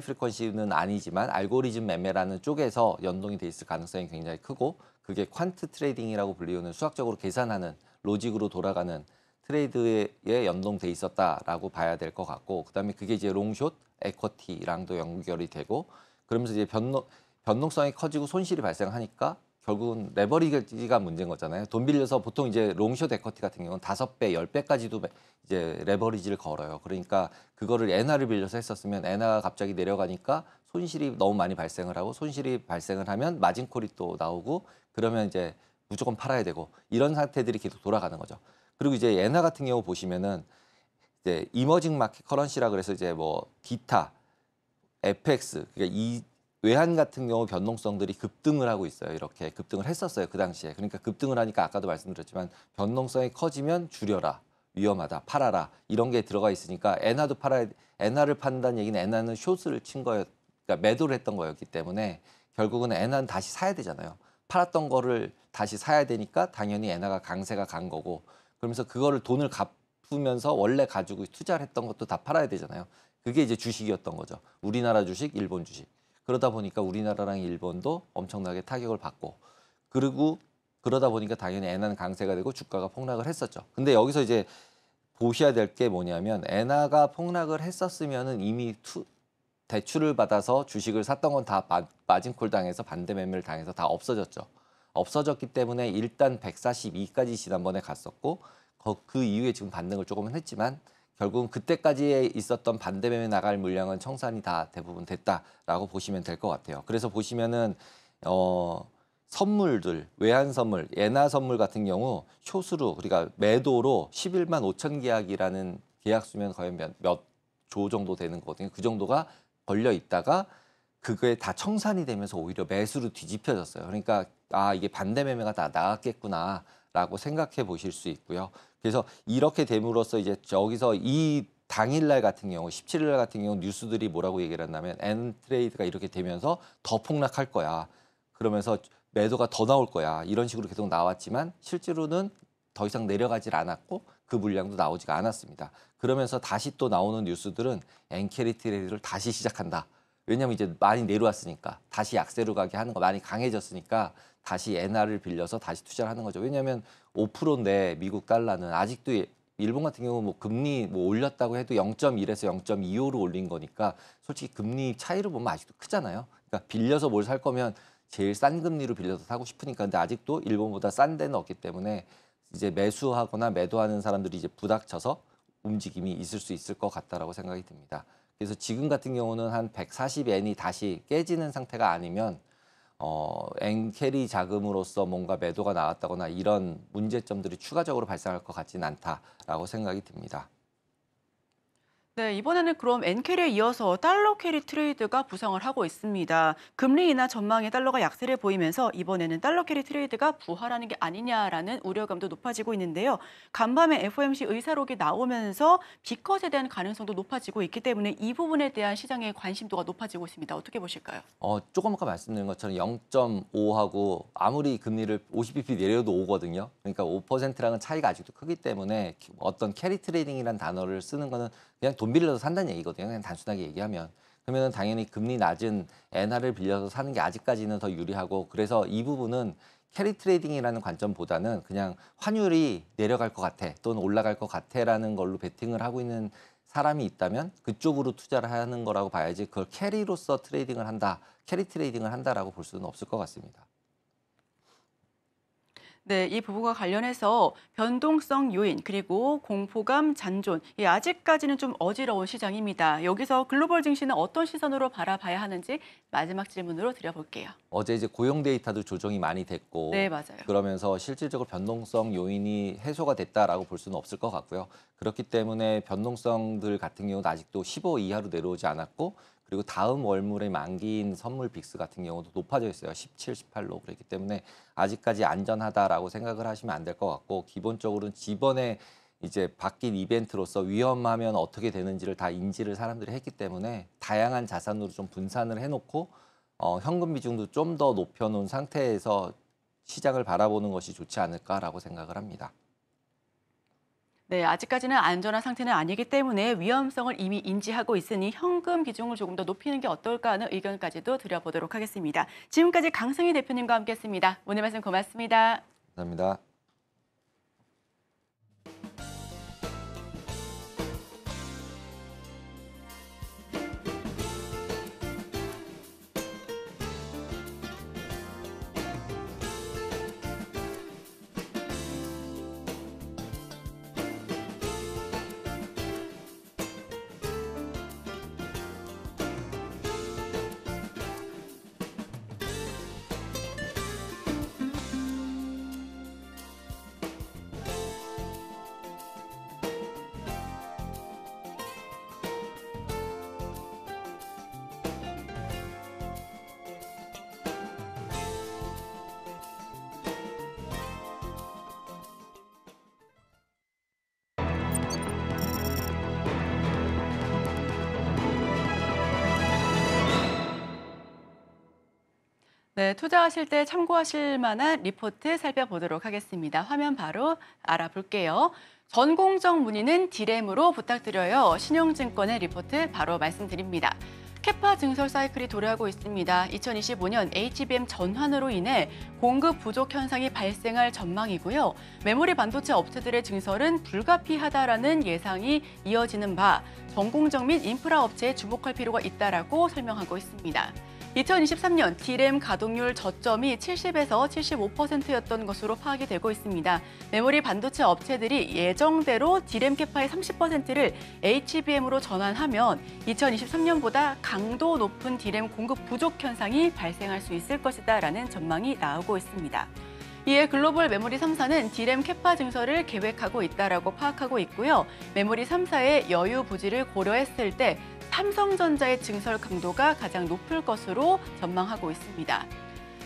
프리퀀시는 아니지만 알고리즘 매매라는 쪽에서 연동이 돼 있을 가능성이 굉장히 크고 그게 퀀트 트레이딩이라고 불리우는 수학적으로 계산하는 로직으로 돌아가는 트레이드에 연동돼 있었다라고 봐야 될 것 같고 그다음에 그게 이제 롱숏 에쿼티랑도 연결이 되고 그러면서 이제 변동성이 커지고 손실이 발생하니까 결국은 레버리지가 문제인 거잖아요. 돈 빌려서 보통 이제 롱숏 에쿼티 같은 경우는 5배, 10배까지도 이제 레버리지를 걸어요. 그러니까 그거를 엔화를 빌려서 했었으면 엔화가 갑자기 내려가니까 손실이 너무 많이 발생을 하고 손실이 발생을 하면 마진콜이 또 나오고 그러면 이제 무조건 팔아야 되고 이런 상태들이 계속 돌아가는 거죠. 그리고 이제 엔화 같은 경우 보시면은 이제 이머징 마켓 커런시라 그래서 이제 뭐 기타, FX, 그러니까 이 외환 같은 경우 변동성들이 급등을 하고 있어요. 이렇게 급등을 했었어요. 그 당시에. 그러니까 급등을 하니까 아까도 말씀드렸지만 변동성이 커지면 줄여라. 위험하다. 팔아라. 이런 게 들어가 있으니까 엔화도 팔아야 엔화를 판다는 얘기는 엔화는 숏을 친 거예요. 그러니까 매도를 했던 거였기 때문에 결국은 엔화는 다시 사야 되잖아요. 팔았던 거를 다시 사야 되니까 당연히 엔화가 강세가 간 거고 그러면서 그거를 돈을 갚으면서 원래 가지고 투자를 했던 것도 다 팔아야 되잖아요. 그게 이제 주식이었던 거죠. 우리나라 주식, 일본 주식. 그러다 보니까 우리나라랑 일본도 엄청나게 타격을 받고 그리고 그러다 보니까 당연히 엔화는 강세가 되고 주가가 폭락을 했었죠. 근데 여기서 이제 보셔야 될 게 뭐냐면 엔화가 폭락을 했었으면은 이미 대출을 받아서 주식을 샀던 건 다 마진콜 당해서 반대 매매를 당해서 다 없어졌죠. 없어졌기 때문에 일단 142까지 지난번에 갔었고 그 이후에 지금 반등을 조금은 했지만 결국은 그때까지 있었던 반대 매매 나갈 물량은 청산이 다 대부분 됐다라고 보시면 될 것 같아요. 그래서 보시면은 선물들, 외환 선물, 엔화 선물 같은 경우 숏으로 그러니까 매도로 11만 5천 계약이라는 계약 수면 거의 몇 조 정도 되는 거거든요. 그 정도가 걸려 있다가 그게 다 청산이 되면서 오히려 매수로 뒤집혀졌어요. 그러니까 이게 반대 매매가 다 나갔겠구나 라고 생각해 보실 수 있고요. 그래서 이렇게 됨으로써 이제 여기서 이 당일날 같은 경우 17일 날 같은 경우 뉴스들이 뭐라고 얘기를 한다면 엔트레이드가 이렇게 되면서 더 폭락할 거야. 그러면서 매도가 더 나올 거야. 이런 식으로 계속 나왔지만 실제로는 더 이상 내려가질 않았고 그 물량도 나오지가 않았습니다. 그러면서 다시 또 나오는 뉴스들은 엔캐리 트레이드를 다시 시작한다. 왜냐하면 이제 많이 내려왔으니까 다시 약세로 가게 하는 거 많이 강해졌으니까 다시 엔화를 빌려서 다시 투자를 하는 거죠. 왜냐하면 5%인데 미국 달러는 아직도 일본 같은 경우 뭐 금리 뭐 올렸다고 해도 0.1에서 0.25로 올린 거니까 솔직히 금리 차이를 보면 아직도 크잖아요. 그러니까 빌려서 뭘 살 거면 제일 싼 금리로 빌려서 사고 싶으니까. 근데 아직도 일본보다 싼 데는 없기 때문에 이제 매수하거나 매도하는 사람들이 이제 부닥쳐서 움직임이 있을 수 있을 것 같다라고 생각이 듭니다. 그래서 지금 같은 경우는 한 140엔이 다시 깨지는 상태가 아니면 엔캐리 자금으로서 뭔가 매도가 나왔다거나 이런 문제점들이 추가적으로 발생할 것 같지는 않다라고 생각이 듭니다. 네, 이번에는 그럼 엔캐리에 이어서 달러 캐리 트레이드가 부상을 하고 있습니다. 금리 인하 전망에 달러가 약세를 보이면서 이번에는 달러 캐리 트레이드가 부활하는 게 아니냐라는 우려감도 높아지고 있는데요. 간밤에 FOMC 의사록이 나오면서 B컷에 대한 가능성도 높아지고 있기 때문에 이 부분에 대한 시장의 관심도가 높아지고 있습니다. 어떻게 보실까요? 조금 아까 말씀드린 것처럼 0.5하고 아무리 금리를 50bp 내려도 5거든요. 그러니까 5%랑은 차이가 아직도 크기 때문에 어떤 캐리 트레이딩이라는 단어를 쓰는 거는 그냥 돈 빌려서 산다는 얘기거든요. 그냥 단순하게 얘기하면. 그러면 당연히 금리 낮은 엔화를 빌려서 사는 게 아직까지는 더 유리하고, 그래서 이 부분은 캐리 트레이딩이라는 관점보다는 그냥 환율이 내려갈 것 같아 또는 올라갈 것 같아라는 걸로 베팅을 하고 있는 사람이 있다면 그쪽으로 투자를 하는 거라고 봐야지, 그걸 캐리로서 트레이딩을 한다, 캐리 트레이딩을 한다라고 볼 수는 없을 것 같습니다. 네, 이 부분과 관련해서 변동성 요인 그리고 공포감 잔존, 아직까지는 좀 어지러운 시장입니다. 여기서 글로벌 증시는 어떤 시선으로 바라봐야 하는지 마지막 질문으로 드려볼게요. 어제 이제 고용 데이터도 조정이 많이 됐고, 네, 맞아요. 그러면서 실질적으로 변동성 요인이 해소가 됐다라고 볼 수는 없을 것 같고요. 그렇기 때문에 변동성들 같은 경우도 아직도 15 이하로 내려오지 않았고, 그리고 다음 월물의 만기인 선물 빅스 같은 경우도 높아져 있어요. 17, 18로. 그렇기 때문에 아직까지 안전하다라고 생각을 하시면 안 될 것 같고, 기본적으로는 이번에 이제 바뀐 이벤트로서 위험하면 어떻게 되는지를 다 인지를 사람들이 했기 때문에 다양한 자산으로 좀 분산을 해놓고 현금 비중도 좀 더 높여놓은 상태에서 시장을 바라보는 것이 좋지 않을까라고 생각을 합니다. 네, 아직까지는 안전한 상태는 아니기 때문에 위험성을 이미 인지하고 있으니 현금 비중을 조금 더 높이는 게 어떨까 하는 의견까지도 드려보도록 하겠습니다. 지금까지 강승희 대표님과 함께했습니다. 오늘 말씀 고맙습니다. 감사합니다. 네, 투자하실 때 참고하실 만한 리포트 살펴보도록 하겠습니다. 화면 바로 알아볼게요. 전공정 문의는 디램으로 부탁드려요. 신용증권의 리포트 바로 말씀드립니다. 캐파 증설 사이클이 도래하고 있습니다. 2025년 HBM 전환으로 인해 공급 부족 현상이 발생할 전망이고요. 메모리 반도체 업체들의 증설은 불가피하다라는 예상이 이어지는 바 전공정 및 인프라 업체에 주목할 필요가 있다라고 설명하고 있습니다. 2023년 D램 가동률 저점이 70에서 75%였던 것으로 파악이 되고 있습니다. 메모리 반도체 업체들이 예정대로 D램 캐파의 30%를 HBM으로 전환하면 2023년보다 강도 높은 D램 공급 부족 현상이 발생할 수 있을 것이다라는 전망이 나오고 있습니다. 이에 글로벌 메모리 3사는 D램 캐파 증설을 계획하고 있다라고 파악하고 있고요. 메모리 3사의 여유 부지를 고려했을 때 삼성전자의 증설 강도가 가장 높을 것으로 전망하고 있습니다.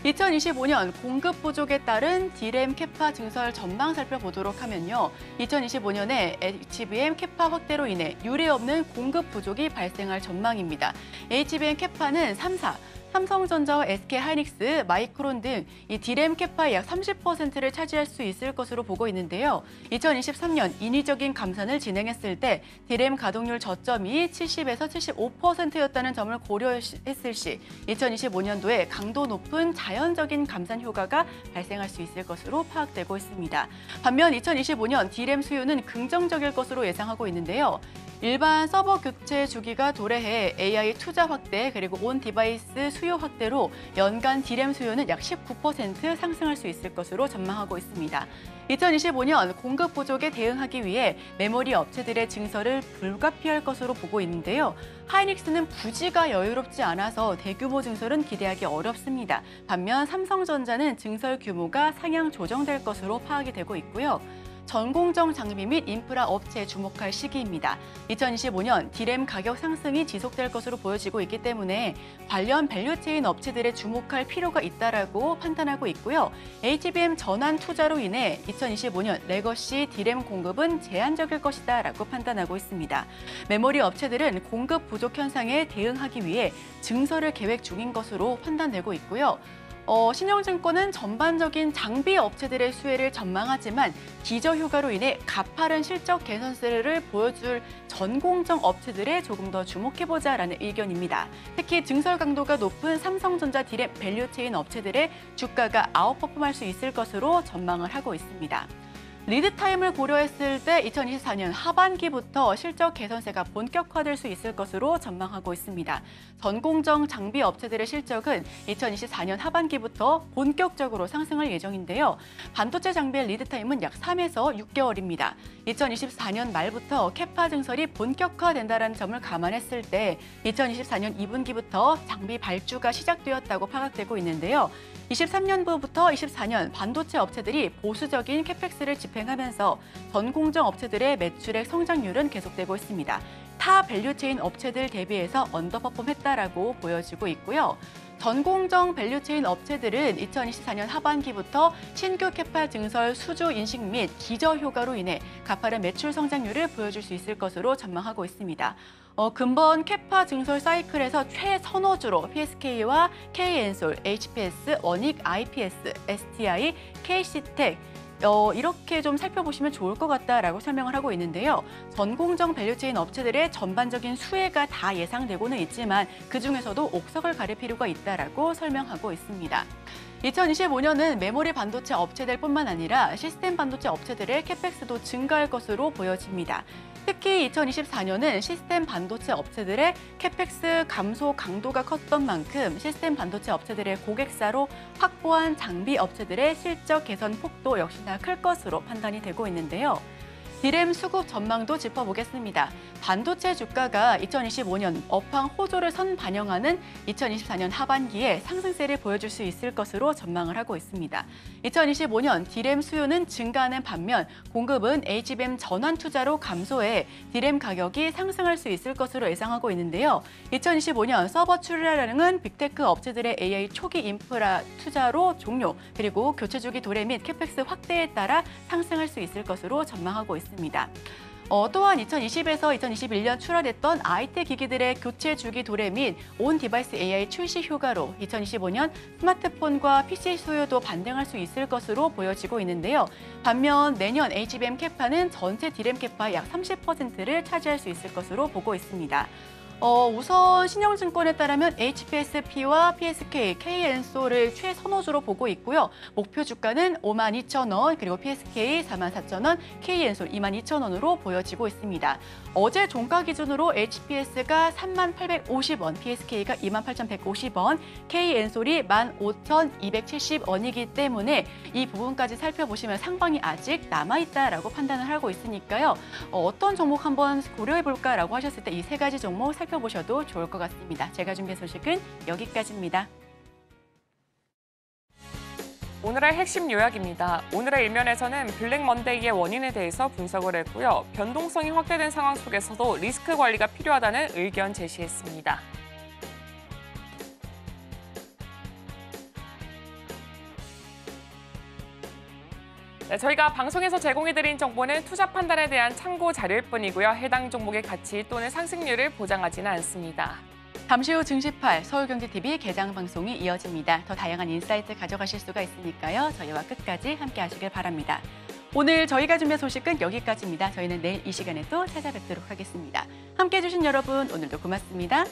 2025년 공급 부족에 따른 D램 캐파 증설 전망 살펴보도록 하면요. 2025년에 HBM 캐파 확대로 인해 유례없는 공급 부족이 발생할 전망입니다. HBM 캐파는 3사, 삼성전자와 SK하이닉스, 마이크론 등 이 D램 캐파의 약 30%를 차지할 수 있을 것으로 보고 있는데요. 2023년 인위적인 감산을 진행했을 때 D램 가동률 저점이 70에서 75%였다는 점을 고려했을 시 2025년도에 강도 높은 자연적인 감산 효과가 발생할 수 있을 것으로 파악되고 있습니다. 반면 2025년 D램 수요는 긍정적일 것으로 예상하고 있는데요. 일반 서버 교체 주기가 도래해 AI 투자 확대 그리고 온 디바이스 수요 확대로 연간 D램 수요는 약 19% 상승할 수 있을 것으로 전망하고 있습니다. 2025년 공급 부족에 대응하기 위해 메모리 업체들의 증설을 불가피할 것으로 보고 있는데요. 하이닉스는 부지가 여유롭지 않아서 대규모 증설은 기대하기 어렵습니다. 반면 삼성전자는 증설 규모가 상향 조정될 것으로 파악이 되고 있고요. 전공정 장비 및 인프라 업체에 주목할 시기입니다. 2025년 D램 가격 상승이 지속될 것으로 보여지고 있기 때문에 관련 밸류체인 업체들에 주목할 필요가 있다라고 판단하고 있고요. HBM 전환 투자로 인해 2025년 레거시 D램 공급은 제한적일 것이다라고 판단하고 있습니다. 메모리 업체들은 공급 부족 현상에 대응하기 위해 증설을 계획 중인 것으로 판단되고 있고요. 신영증권은 전반적인 장비 업체들의 수혜를 전망하지만 기저 효과로 인해 가파른 실적 개선세를 보여줄 전공정 업체들에 조금 더 주목해보자라는 의견입니다. 특히 증설 강도가 높은 삼성전자 D램 밸류체인 업체들의 주가가 아웃퍼폼할 수 있을 것으로 전망을 하고 있습니다. 리드타임을 고려했을 때 2024년 하반기부터 실적 개선세가 본격화될 수 있을 것으로 전망하고 있습니다. 전공정 장비 업체들의 실적은 2024년 하반기부터 본격적으로 상승할 예정인데요. 반도체 장비의 리드타임은 약 3에서 6개월입니다. 2024년 말부터 캐파 증설이 본격화된다는 점을 감안했을 때 2024년 2분기부터 장비 발주가 시작되었다고 파악되고 있는데요. 23년부터 24년 반도체 업체들이 보수적인 캐펙스를 집행하면서 전공정 업체들의 매출액 성장률은 계속되고 있습니다. 타 밸류체인 업체들 대비해서 언더퍼폼했다라고 보여지고 있고요. 전공정 밸류체인 업체들은 2024년 하반기부터 신규 캐파 증설 수주 인식 및 기저 효과로 인해 가파른 매출 성장률을 보여줄 수 있을 것으로 전망하고 있습니다. 근본 캐파 증설 사이클에서 최선호주로 PSK와 K엔솔, HPS, 원익, IPS, STI, KC텍 이렇게 좀 살펴보시면 좋을 것 같다라고 설명을 하고 있는데요. 전공정 밸류체인 업체들의 전반적인 수혜가 다 예상되고는 있지만 그중에서도 옥석을 가릴 필요가 있다라고 설명하고 있습니다. 2025년은 메모리 반도체 업체들뿐만 아니라 시스템 반도체 업체들의 캐펙스도 증가할 것으로 보여집니다. 특히 2024년은 시스템 반도체 업체들의 캐펙스 감소 강도가 컸던 만큼 시스템 반도체 업체들의 고객사로 확보한 장비 업체들의 실적 개선 폭도 역시나 클 것으로 판단이 되고 있는데요. D램 수급 전망도 짚어보겠습니다. 반도체 주가가 2025년 업황 호조를 선반영하는 2024년 하반기에 상승세를 보여줄 수 있을 것으로 전망을 하고 있습니다. 2025년 D램 수요는 증가하는 반면 공급은 HBM 전환 투자로 감소해 D램 가격이 상승할 수 있을 것으로 예상하고 있는데요. 2025년 서버 출하량은 빅테크 업체들의 AI 초기 인프라 투자로 종료, 그리고 교체 주기 도래 및 캐펙스 확대에 따라 상승할 수 있을 것으로 전망하고 있습니다. 또한 2020에서 2021년 출하됐던 IT 기기들의 교체 주기 도래 및 온 디바이스 AI 출시 효과로 2025년 스마트폰과 PC 수요도 반등할 수 있을 것으로 보여지고 있는데요. 반면 내년 HBM 캐파는 전체 D램 캐파의 약 30%를 차지할 수 있을 것으로 보고 있습니다. 우선 신영증권에 따르면 HPSP와 PSK, K엔솔을 최선호주로 보고 있고요. 목표 주가는 52,000원, 그리고 PSK 44,000원, K엔솔 22,000원으로 보여지고 있습니다. 어제 종가 기준으로 HPS가 3850원, PSK가 28,150원, K엔솔이 15,270원이기 때문에 이 부분까지 살펴보시면 상방이 아직 남아있다라고 판단을 하고 있으니까요. 어떤 종목 한번 고려해볼까라고 하셨을 때 이 세 가지 종목 살펴보셔도 좋을 것 같습니다. 제가 준비한 소식은 여기까지입니다. 오늘의 핵심 요약입니다. 오늘의 일면에서는 블랙 먼데이의 원인에 대해서 분석을 했고요. 변동성이 확대된 상황 속에서도 리스크 관리가 필요하다는 의견 제시했습니다. 네, 저희가 방송에서 제공해드린 정보는 투자 판단에 대한 참고 자료일 뿐이고요. 해당 종목의 가치 또는 상승률을 보장하지는 않습니다. 잠시 후 증시8 서울경제TV 개장 방송이 이어집니다. 더 다양한 인사이트 가져가실 수가 있으니까요. 저희와 끝까지 함께 하시길 바랍니다. 오늘 저희가 준비한 소식은 여기까지입니다. 저희는 내일 이 시간에 또 찾아뵙도록 하겠습니다. 함께해 주신 여러분 오늘도 고맙습니다.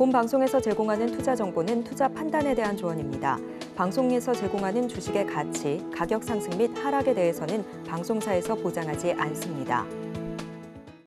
본 방송에서 제공하는 투자 정보는 투자 판단에 대한 조언입니다. 방송에서 제공하는 주식의 가치, 가격 상승 및 하락에 대해서는 방송사에서 보장하지 않습니다.